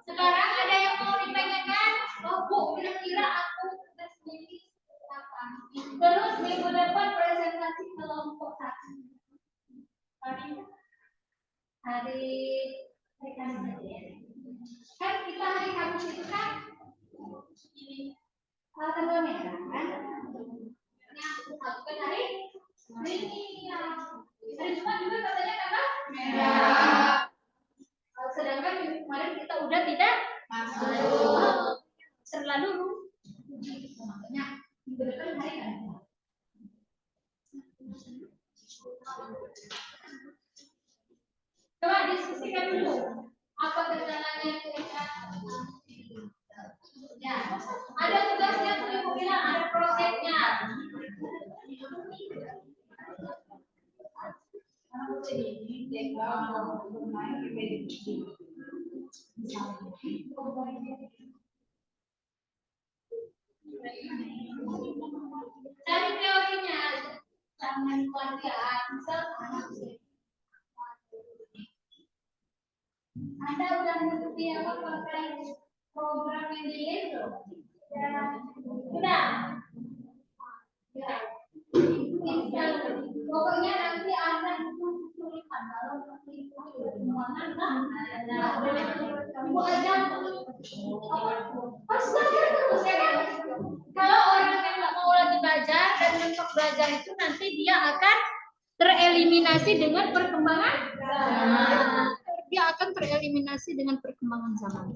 Sekarang ada yang mau ditanyakan? Oh Bu, kira-kira aku tes ini apa? Terus minggu depan presentasi kelompok satu. Hari Kamis aja ya. Kan kita hari Kamis itu kan ini tanggal merah kan? Yang bukan hari ini ya. Hari Jumat juga katanya tanggal merah. Sedangkan minggu kemarin kita udah tidak masuk. Terlalu makanya minggu depan hari Kamis. Coba diskusikan dulu apa kendalanya kira-kira. Ya, ada tugasnya tuh Ibu bilang ada proyeknya. Dari teorinya, jangan keluargaan, misal Anda udah ngerti apa terkait program yang dilihat belum? Sudah. Ya. Pokoknya nanti Anda itu kesulitan kalau itu perkembangan Ibu aja pas belajar terus ya kan? Kalau orang yang nggak mau lagi belajar dan mentok belajar itu nanti dia akan tereliminasi dengan perkembangan zaman. Dia akan tereliminasi dengan perkembangan zaman.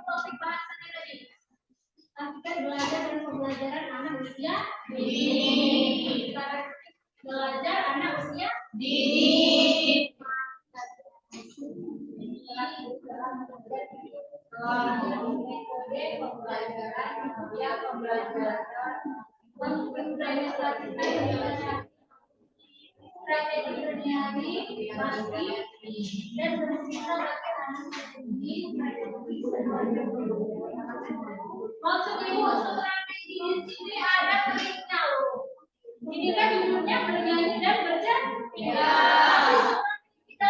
Topik bahasannya tadi. Kita belajar dan pembelajaran anak usia dini. Belajar anak usia dini. Metode pembelajaran ya pembelajaran strategi berdialog dan bersisa bagi anak ini. Maksud Ibu strategi di sini ada kliknya loh. Ini kan judulnya bernyanyi dan bercerita. Kita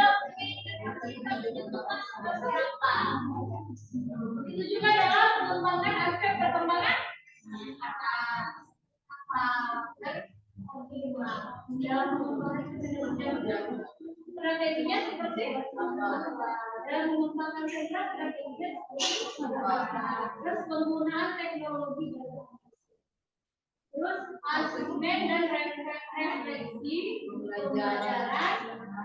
itu juga dalam mengembangkan aspek perkembangan strateginya seperti dalam mengembangkan sentra strateginya terus penggunaan teknologi terus asesmen dan refleksi pembelajaran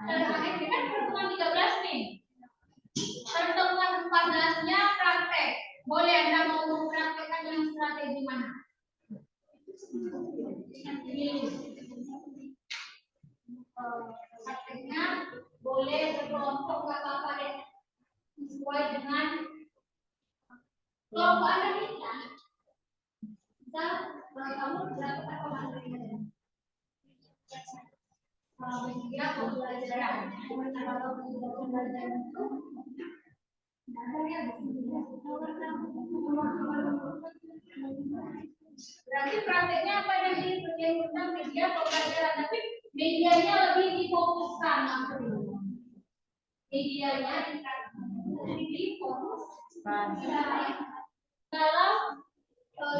terakhir kan pertemuan 13 nih pertemuan 14-nya praktek Prakteknya boleh berkelompok, nggak apa-apa deh, sesuai dengan kelompok Anda kita. Kita kamu berapa materinya? Media pembelajaran. Kalau media pembelajaran itu berarti prakteknya apa nanti tentang media pembelajaran, tapi medianya lebih difokuskan maksudnya. Medianya difokuskan. Kalau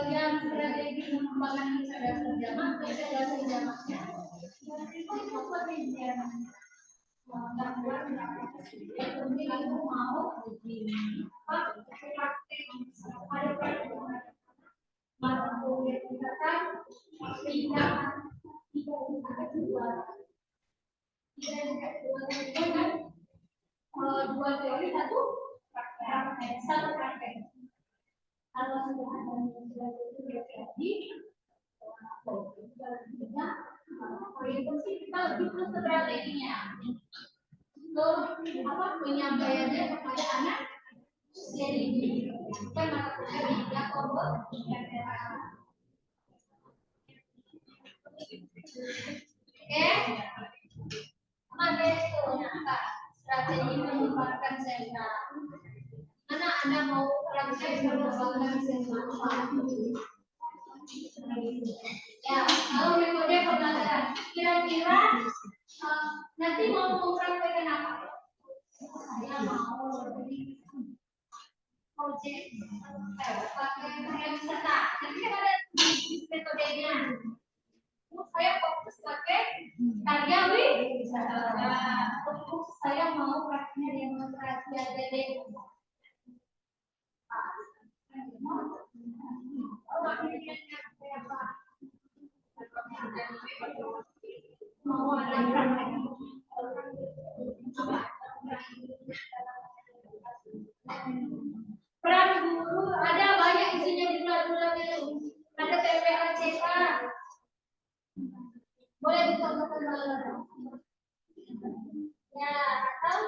yang strategi mengembangkan kecerdasan jamaknya itu media. Aku mau praktek mata kuliah kita kan dua teori satu praktek. Kalau sudah ada jadi orientasi kita lebih ke strateginya. Penyampaiannya kepada anak jadi kan mata kuliah ya oke. Mana itu apa strategi mengembangkan sentra? Anda mau praktek mengembangkan sentra apa? Ya, kalau metode pembelajaran kira-kira nanti mau mempraktekkan apa? Saya mau project pakai yang serta. Nanti kan ada metodenya. Saya fokus pakai karya wisata. Saya mau prakteknya demonstrasi aja deh. Mau ada peran guru ada banyak isinya di bulan-bulan itu. Ada TPACK. Boleh ditonton ya, atau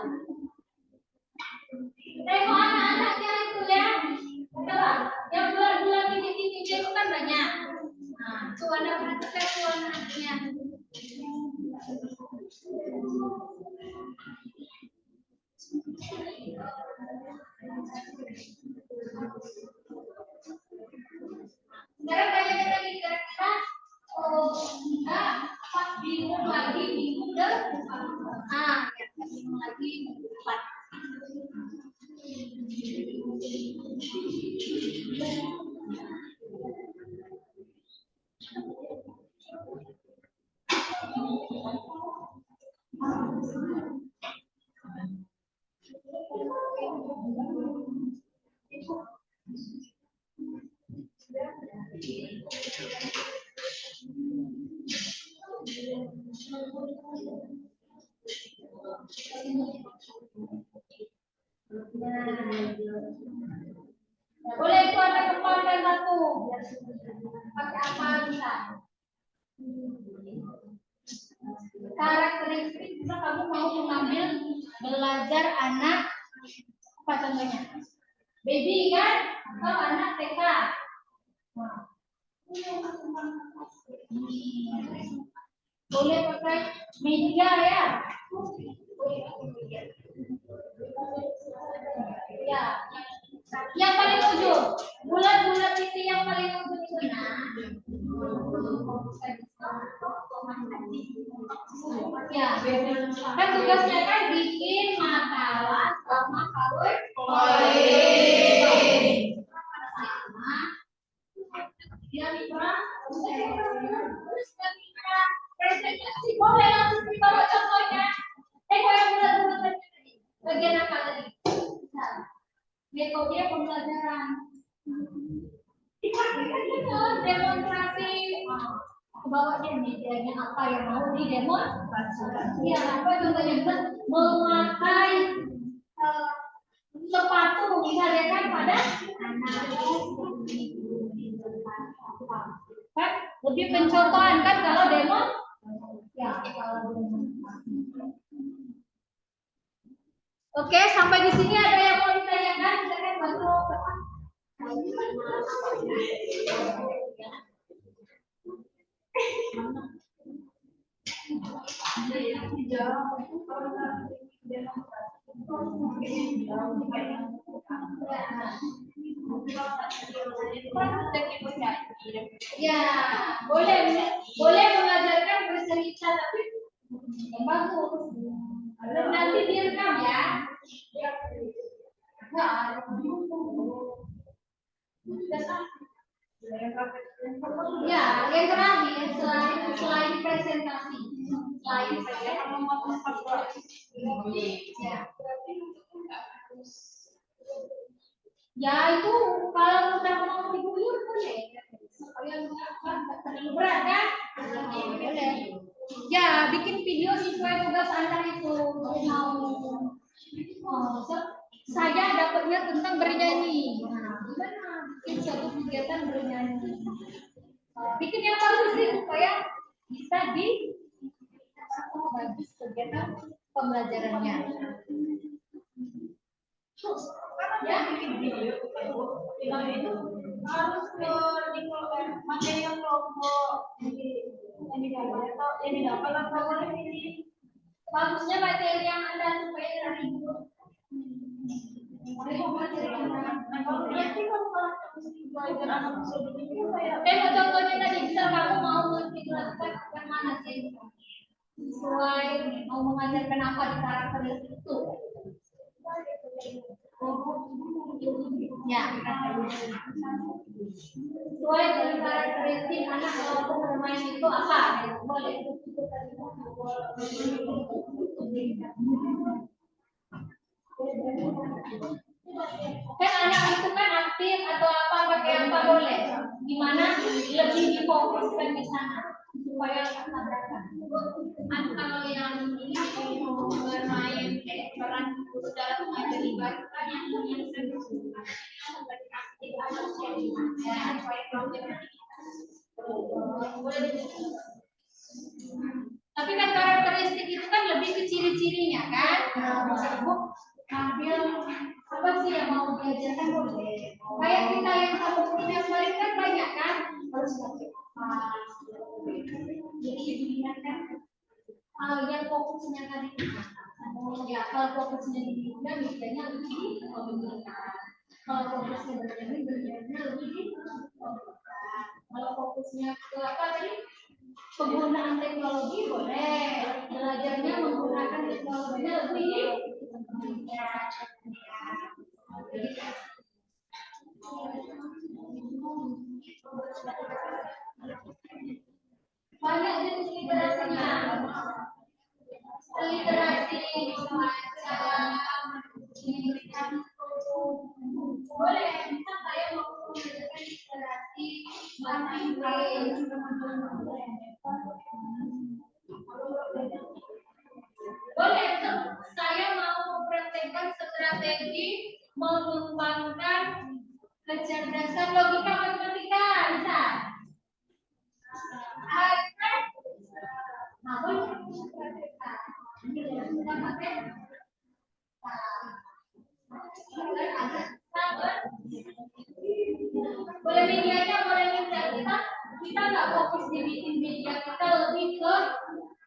tengok anak-anaknya itu ya. Coba, yang bulan-bulan ini itu kan banyak. Nah, itu Anda perhatikan itu anak-anaknya. Sekarang banyak lagi kira-kira enggak pas bingung lagi bingung depan. Bingung lagi depan. Boleh itu ada kembangkan satu. Pakai apa bisa? Karakteristik bisa kamu mau mengambil belajar anak apa contohnya? Baby kan? Atau anak TK? Boleh pakai media ya? Ya. Yang paling ujung, bulat-bulat itu yang paling ujung itu. Ya, kan tugasnya kan bikin makalah sama PowerPoint. Dia mitra, presentasi boleh langsung dibawa contohnya. Yang bulat-bulat tadi, bagian apa tadi? Metode pembelajaran. Demonstrasi. Aku bawa dia medianya apa yang mau didemonstrasikan. Ya, apa contohnya? Memakai sepatu misalnya kan pada anak. Kan lebih pencontohan kan kalau demo. Ya, kalau Oke, sampai di sini ada yang mau ditanyakan? Silakan bantu. Ya, boleh mengajarkan bercerita tapi yang bagus. Nanti direkam ya. Ya, yang terakhir selain presentasi, selain saya ya itu kalau udah mau diguyur boleh. Terlalu berat kan? Boleh. Ya, bikin video sesuai tugas Anda itu. Saya dapatnya tentang bernyanyi. Bikin suatu kegiatan bernyanyi. Bikin yang bagus sih supaya bisa bagus kegiatan pembelajarannya. Ya, bikin video itu harus materi yang kelompok ini dapat laporan ini. Bagusnya materi yang Anda supaya terhibur. Contohnya tadi bisa kamu mau menjelaskan mana sih sesuai mau mengajarkan apa di karakter itu. Ya, sesuai dengan karakteristik anak kelompok bermain itu apa? Boleh. Kan anak itu kan aktif atau apa pakai apa boleh. Gimana lebih difokuskan di sana supaya tabrakan. Kalau yang ini bermain peran dalam mengajari baru kan yang tapi kan karakteristik itu kan lebih ke ciri-cirinya kan. Ambil apa sih yang mau diajarkan boleh. Kayak kita yang satu punya kemarin kan banyak kan. Harus jadi diingatkan kalau yang fokusnya tadi ya kalau fokusnya di bidang biasanya lebih komunikasi. Kalau fokusnya berjalan lebih kalau fokusnya ke apa tadi penggunaan teknologi boleh belajarnya menggunakan teknologinya lebih banyak jenis literasinya. Literasi boleh bisa saya mau mengajarkan literasi bahasa Inggris. Boleh saya mau mempraktekkan strategi mengembangkan kecerdasan logika matematika bisa. Nah, boleh. Boleh medianya boleh minta kita nggak fokus di bikin media kita lebih ke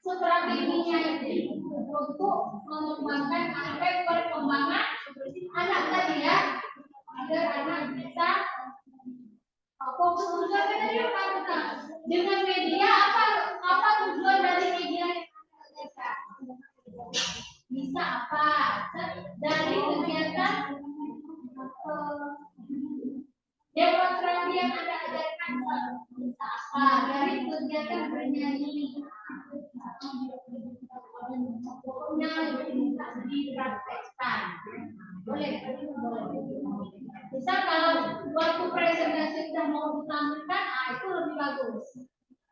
strateginya itu untuk mengembangkan aspek perkembangan anak tadi ya agar anak bisa fokus tujuan tadi apa dengan media apa tujuan dari media bisa apa dari kegiatan demonstrasi yang Anda ajarkan bisa apa dari kegiatan bernyanyi pokoknya bisa dipraktekkan boleh bisa kalau waktu presentasi sudah mau ditampilkan itu lebih bagus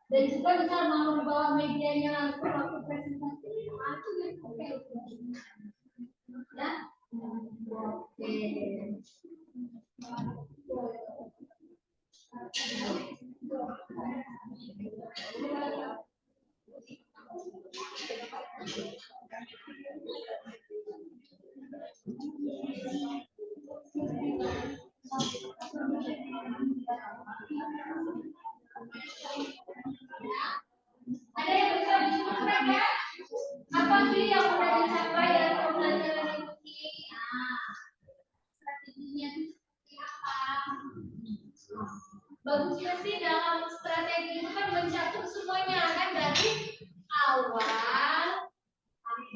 dan juga bisa mau membawa medianya langsung waktu presentasi itu yang oke ya oke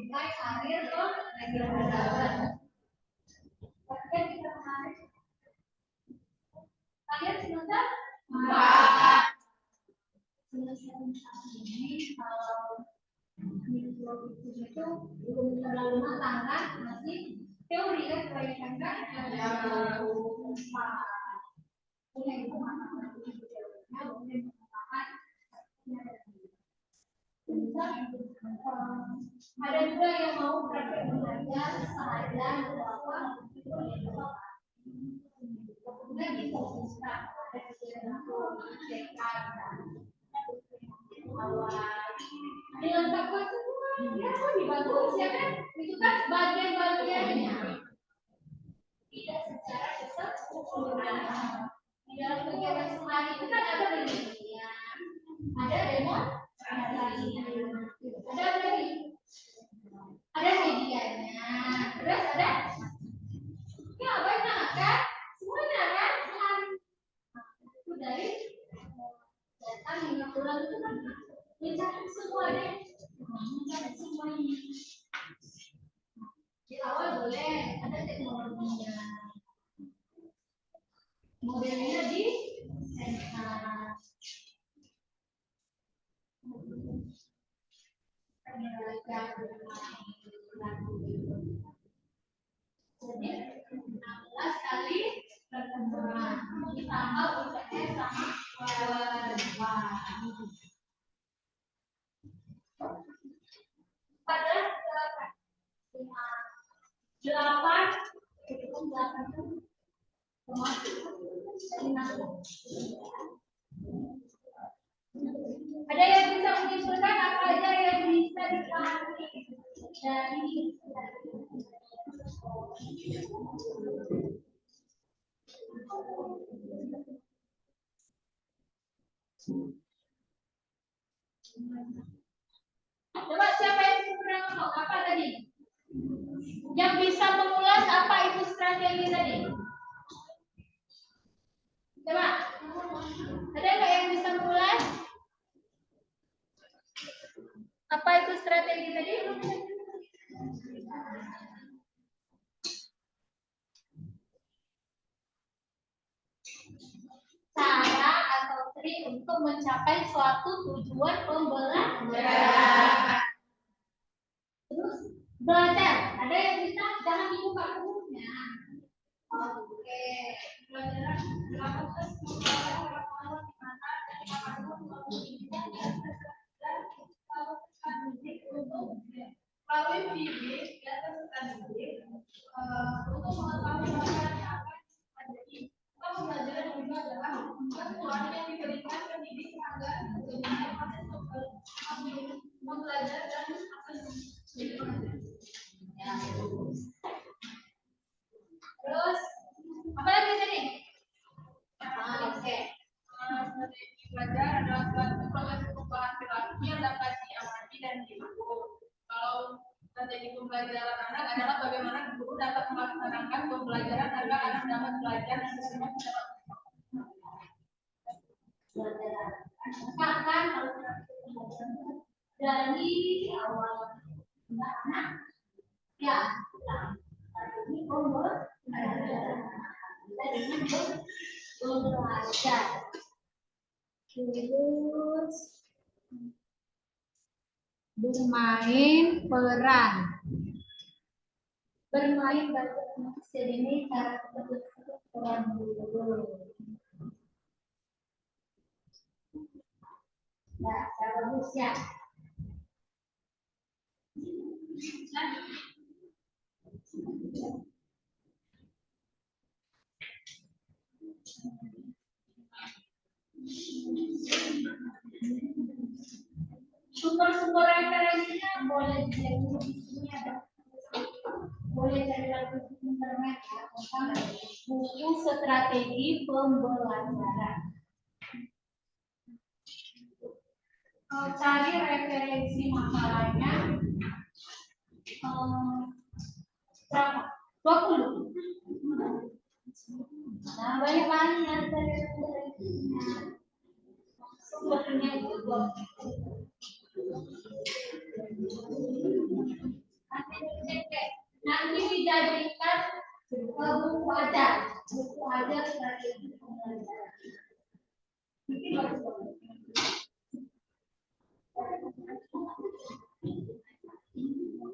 mulai karir ke reguler. Kemudian kita menarik kalian semester 4. Semester ini kalau micro itu belum terlalu matang kan, masih teori kan, proyekan kan yang punya itu matang teorinya, kemudian menggunakan ada juga yang mau praktek belajar seharian bahwa itu kemudian difokuskan pada kegiatan dilengkapi semua ya lebih bagus ya kan, itu kan bagian-bagiannya tidak secara keseluruhan. Di dalam kegiatan sehari itu kan ada penelitian, ada demonstrasi, ada lagi, ada medianya, terus ada ya banyak kan, semuanya kan sehari itu dari datang hingga pulang itu kan mencakup semua deh, mencakup semuanya. Di awal boleh ada teknologinya, modelnya di sensor. Jadi 16 kali pertemuan ditambah UTS sama keluarga. Pada 8 ada yang bisa menyimpulkan apa aja yang bisa dipahami dari coba siapa yang pernah ngomong apa tadi? Yang bisa mengulas apa itu strategi tadi? Coba, ada nggak yang bisa mengulas? Apa itu strategi tadi? Cara atau trik untuk mencapai suatu tujuan pembelajaran. Terus belajar, ada yang bisa jangan dibuka bukunya. Oke, pelajaran dilakukan melalui bidik dan peserta didik untuk mengetahui bagaimana menjadi pembelajaran juga adalah bantuan yang diberikan pendidik agar bagaimana proses membelajar dan proses ya. Terus apa lagi tadi? Oke. Strategi belajar adalah suatu proses perubahan perilaku yang dapat diamati dan diukur. Kalau strategi pembelajaran anak adalah bagaimana guru dapat melaksanakan pembelajaran agar anak dapat belajar dan semua dapat belajar. Bahkan dari awal anak ya ini pembelajaran belajar. Terus bermain peran. Bermain bahasa Indonesia ini cara peran dulu. Ya, bagus ya. Sumber-sumber referensinya boleh dicari di sini ada. Boleh cari lagi di internet ya, tentang buku strategi pembelajaran. Cari referensi makalahnya berapa? 20. Nah, banyak-banyak dari referensinya. Sumbernya itu dijadikan buku ajar. Buku ajar strategi pembelajaran.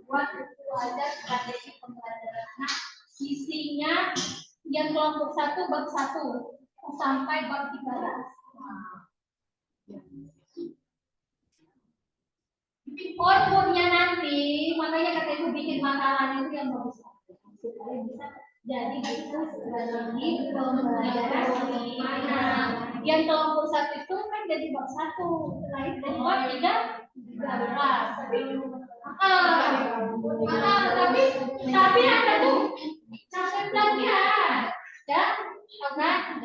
Buat buku ajar strategi pembelajaran anak. Isinya yang kelompok 1 bab 1 sampai bab 13. Outputnya nanti, makanya kata ibu bikin makalahnya itu yang bagus supaya bisa jadi bisa strategi pembelajaran mana. Yang kelompok 1 itu kan jadi bab 1, setelah itu jadi bab 13. Tapi ada tuh catetannya ya, karena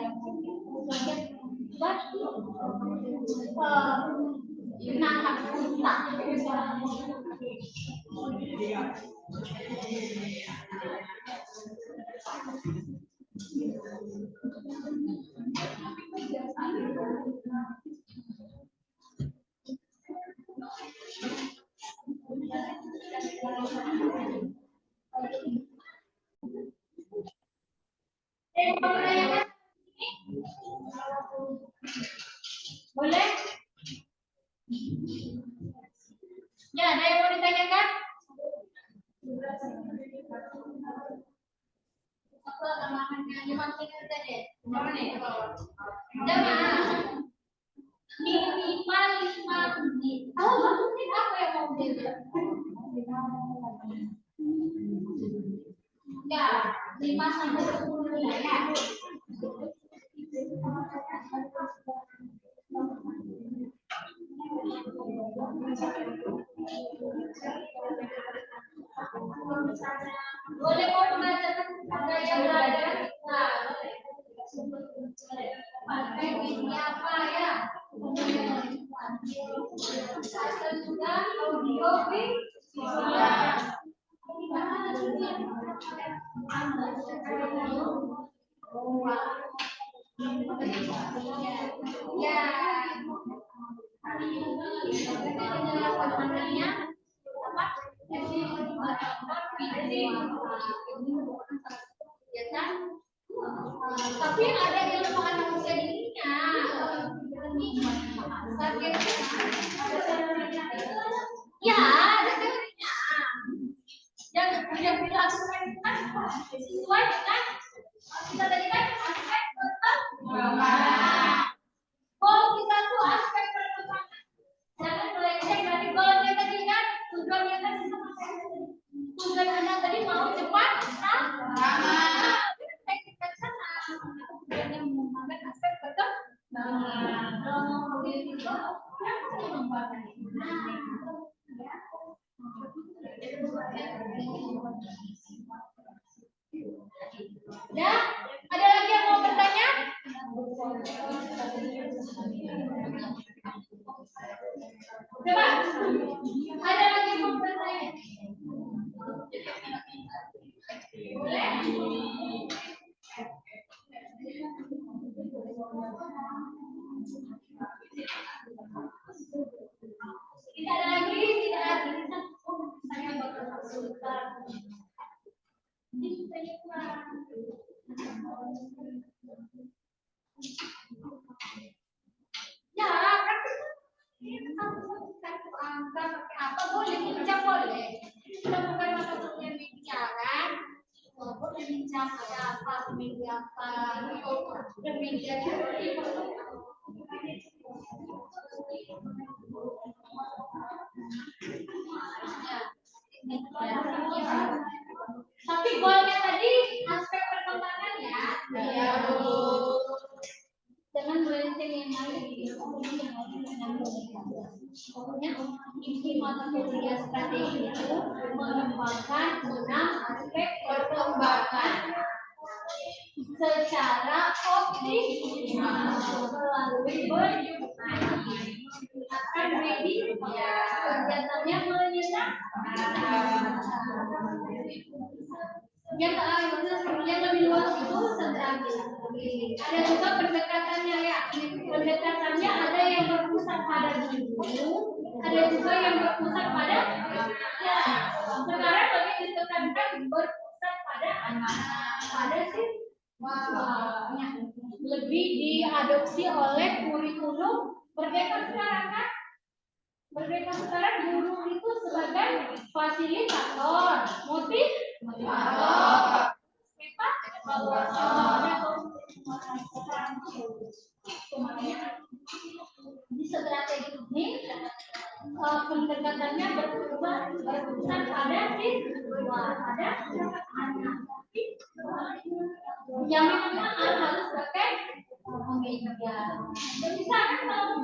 boleh? Ya, ada yang mau ditanyakan? Apa tambahannya 5 menit tadi? Berapa nih? Jangan. Minimal 5 menit. Oh, 1 menit apa yang mau dia? Ya, 5 sampai 10 menit ya. Boleh mau mengajarkan ada yang belajar? Nah, pakai ini apa ya? Atau juga audio visual. Ya, ya kan? Tapi ada ilmu anak usia dininya. Ya, ada teorinya. Yang dilakukan kan sesuai dengan kita tadi kan aspek perkembangan. Kalau kita tuh aspek perkembangan, jangan melenceng dari goalnya tadi kan, tujuannya kan tujuan anak tadi mau cepat, kita sana. Tujuan yang mengembangkan aspek perkembangan. Kalau mau begitu, mengembangkan. Ya, ada lagi yang mau bertanya? Coba, ada lagi yang mau bertanya? Boleh? Tidak ada lagi, tidak ada. Saya bakal konsultan. Ini supaya kurang. Ya, kan satu angka pakai apa boleh bincang boleh. Kita bukan mata kuliah media kan? Boleh bincang pakai apa media apa, dan media teori. Tapi goalnya tadi aspek perkembangan ya. Iya. Jangan melenceng yang lain. Pokoknya inti mata kuliah strategi itu mengembangkan 6 aspek perkembangan secara optimal melalui berjumlah akan ready kegiatannya menyenangkan. Yang lebih luas itu tentang ada juga pendekatannya ya. Pendekatannya ada yang berpusat pada guru, ada juga yang berpusat pada ya. Sekarang lebih ditekankan berpusat Ada sih. Lebih diadopsi oleh kurikulum Merdeka sekarang kan? Merdeka sekarang guru itu sebagai fasilitator, motivator, evaluator, di strategi ini pendekatannya berpusat pada siswa, pada anak. Yang memang harus pakai media. Misalkan kalau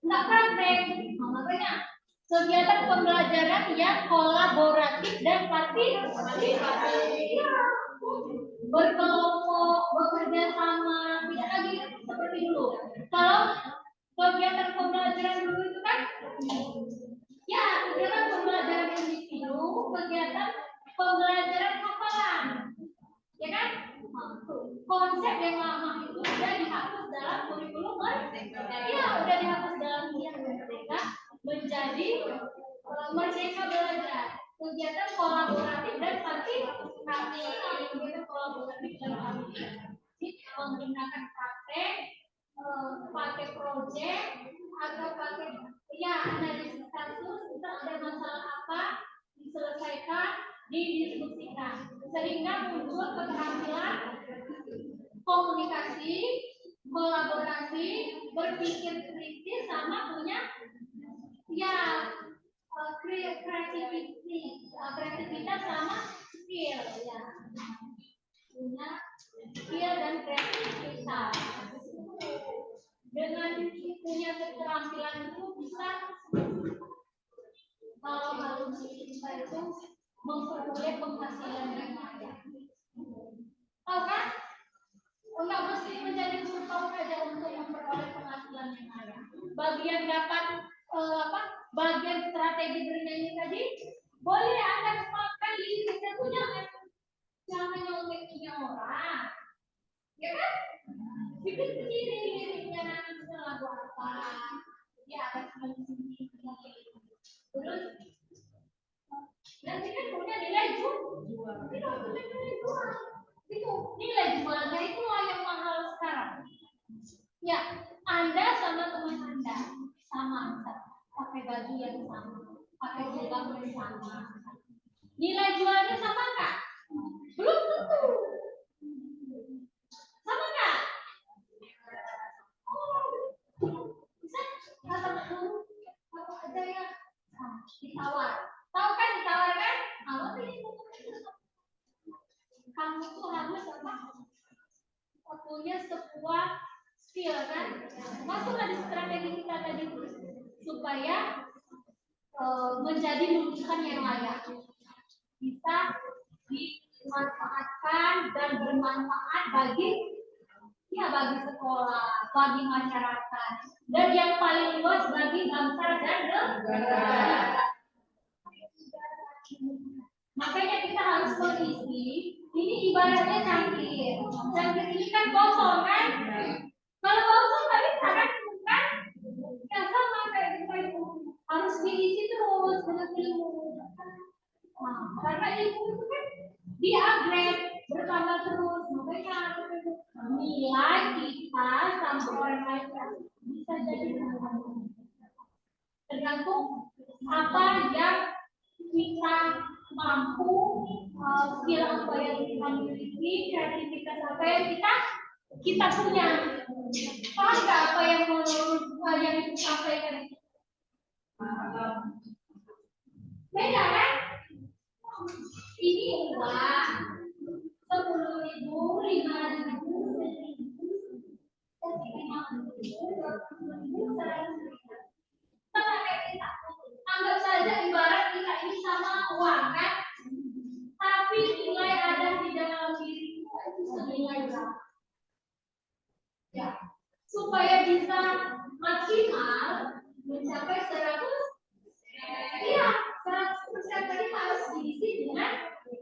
nggak praktek, makanya kegiatan pembelajaran yang kolaboratif dan partisipatif, berkelompok, bekerja sama, tidak lagi seperti dulu. Kalau kegiatan pembelajaran dulu itu kan, ya kegiatan pembelajaran individu, kegiatan pembelajaran hafalan, ya kan? Konsep yang lama itu sudah dihapus dalam kurikulum Merdeka. Ya, sudah dihapus dalam kurikulum Merdeka menjadi Merdeka Belajar. Kegiatan kolaboratif dan partisipatif. Kegiatan kolaboratif dan partisipatif menggunakan praktek, pakai proyek atau pakai analisis kasus, kita ada masalah apa diselesaikan, didiskusikan sehingga muncul keterampilan komunikasi, kolaborasi, berpikir kritis sama punya kreativitas sama skill ya. Punya skill dan kreativitas. Dengan punya keterampilan itu bisa kalau harus kita itu memperoleh penghasilan yang layak. Tahu kan? Enggak mesti menjadi guru paut saja untuk memperoleh penghasilan yang layak. Bagian dapat bagian strategi bernyanyi tadi boleh Anda kembangkan liriknya itu jangan nyontek-nyontek orang, ya kan? Bikin sendiri liriknya nanti lagu apa, ya ada sendiri. Terus nanti kan punya nilai jual. Tidak punya nilai jual. Itu nilai jualnya itu yang mahal sekarang. Ya, Anda sama teman Anda sama, pakai baju yang sama, pakai jilbab yang sama. Nilai jualnya sama nggak? Belum tentu. Sama nggak? Bisa kata guru apa aja ya? Ditawar. Tahu kan ditawar kan? Kalau ini kamu tuh harus punya sebuah skill kan? Masuklah di strategi kita tadi supaya menjadi lulusan yang layak, bisa dimanfaatkan dan bermanfaat bagi sekolah, bagi masyarakat, dan yang paling luas bagi bangsa dan negara. Makanya kita harus mengisi. Ini ibaratnya cangkir. Cangkir ini kan kosong kan? Kalau kosong nggak bisa kan? Ya sama kayak kita itu harus diisi terus dengan ilmu. Nah, karena ilmu itu kan di-upgrade bertambah terus. Makanya nilai kita sama orang lain bisa jadi tergantung apa yang kita mampu, skill apa yang kita miliki, kreativitas apa yang kita punya. Paham nggak apa yang itu sampaikan? Beda kan? Ini uang 10.000, 5.000, anggap saja ibarat kita ini sama uang kan, tapi nilai ada di dalam diri kita itu senilai berapa? Ya, supaya bisa maksimal mencapai 100%, iya 100% tadi harus diisi dengan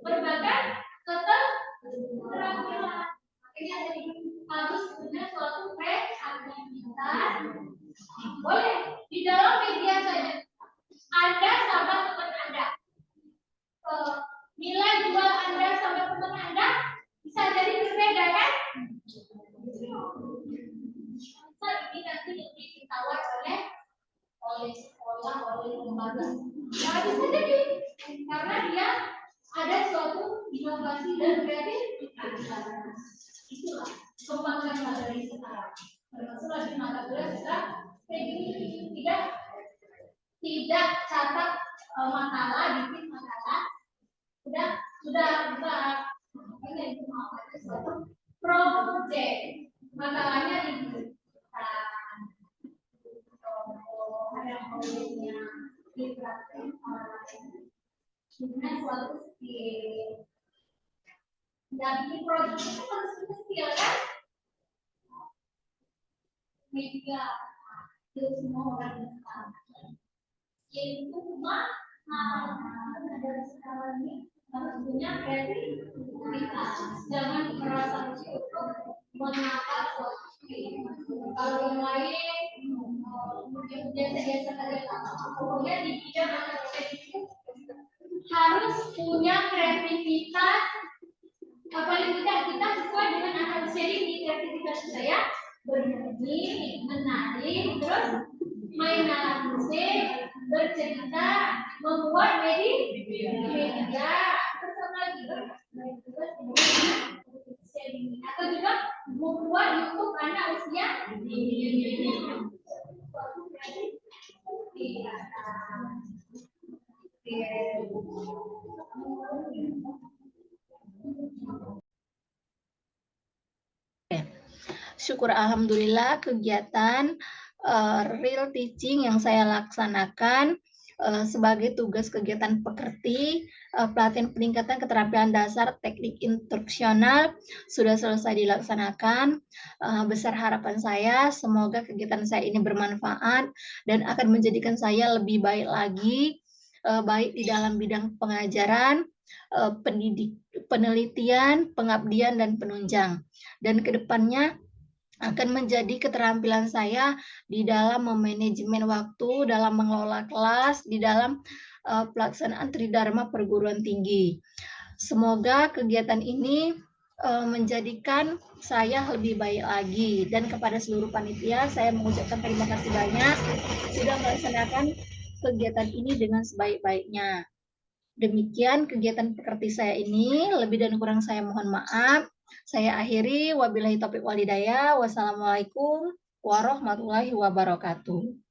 berbagai keterampilan. Makanya tadi harus punya suatu kreativitas. Boleh di dalam media saja. Anda sama teman Anda, nilai jual Anda sama teman Anda Bisa jadi berbeda kan? Ini nanti lebih ditawar oleh sekolah, oleh lembaga. Ya bisa jadi karena dia ada suatu inovasi dan kreativitas. Itulah kembangkan dari sekarang. Termasuk di mata kuliah kita tidak catat makalah, bikin makalah. Sudah ini itu mau ada suatu project. Makalahnya di ada yang dipraktek dengan suatu skill. Dan bikin project itu harus skill kan? Media itu semua orang yang yaitu cuma ada sekarang ini tentunya kreativitas. Jangan merasa untuk menakar kalau yang lain biasa-biasa saja. Pokoknya di bidang akademik harus punya kreativitas. Paling tidak kita sesuai dengan akal sharing di kreativitas saya bernyanyi, menari, terus main alat musik, bercerita, membuat media, terus apa lagi? Atau juga membuat YouTube anak usia Syukur alhamdulillah kegiatan real teaching yang saya laksanakan sebagai tugas kegiatan pekerti pelatihan peningkatan keterampilan dasar teknik instruksional sudah selesai dilaksanakan. Besar harapan saya semoga kegiatan saya ini bermanfaat dan akan menjadikan saya lebih baik lagi, baik di dalam bidang pengajaran, penelitian, pengabdian, dan penunjang. Dan kedepannya akan menjadi keterampilan saya di dalam memanajemen waktu, dalam mengelola kelas, di dalam pelaksanaan tridharma perguruan tinggi. Semoga kegiatan ini menjadikan saya lebih baik lagi. Dan kepada seluruh panitia, saya mengucapkan terima kasih banyak sudah melaksanakan kegiatan ini dengan sebaik-baiknya. Demikian kegiatan pekerti saya ini, lebih dan kurang saya mohon maaf. Saya akhiri, wabillahi taufiq wal hidayah. Wassalamualaikum warahmatullahi wabarakatuh.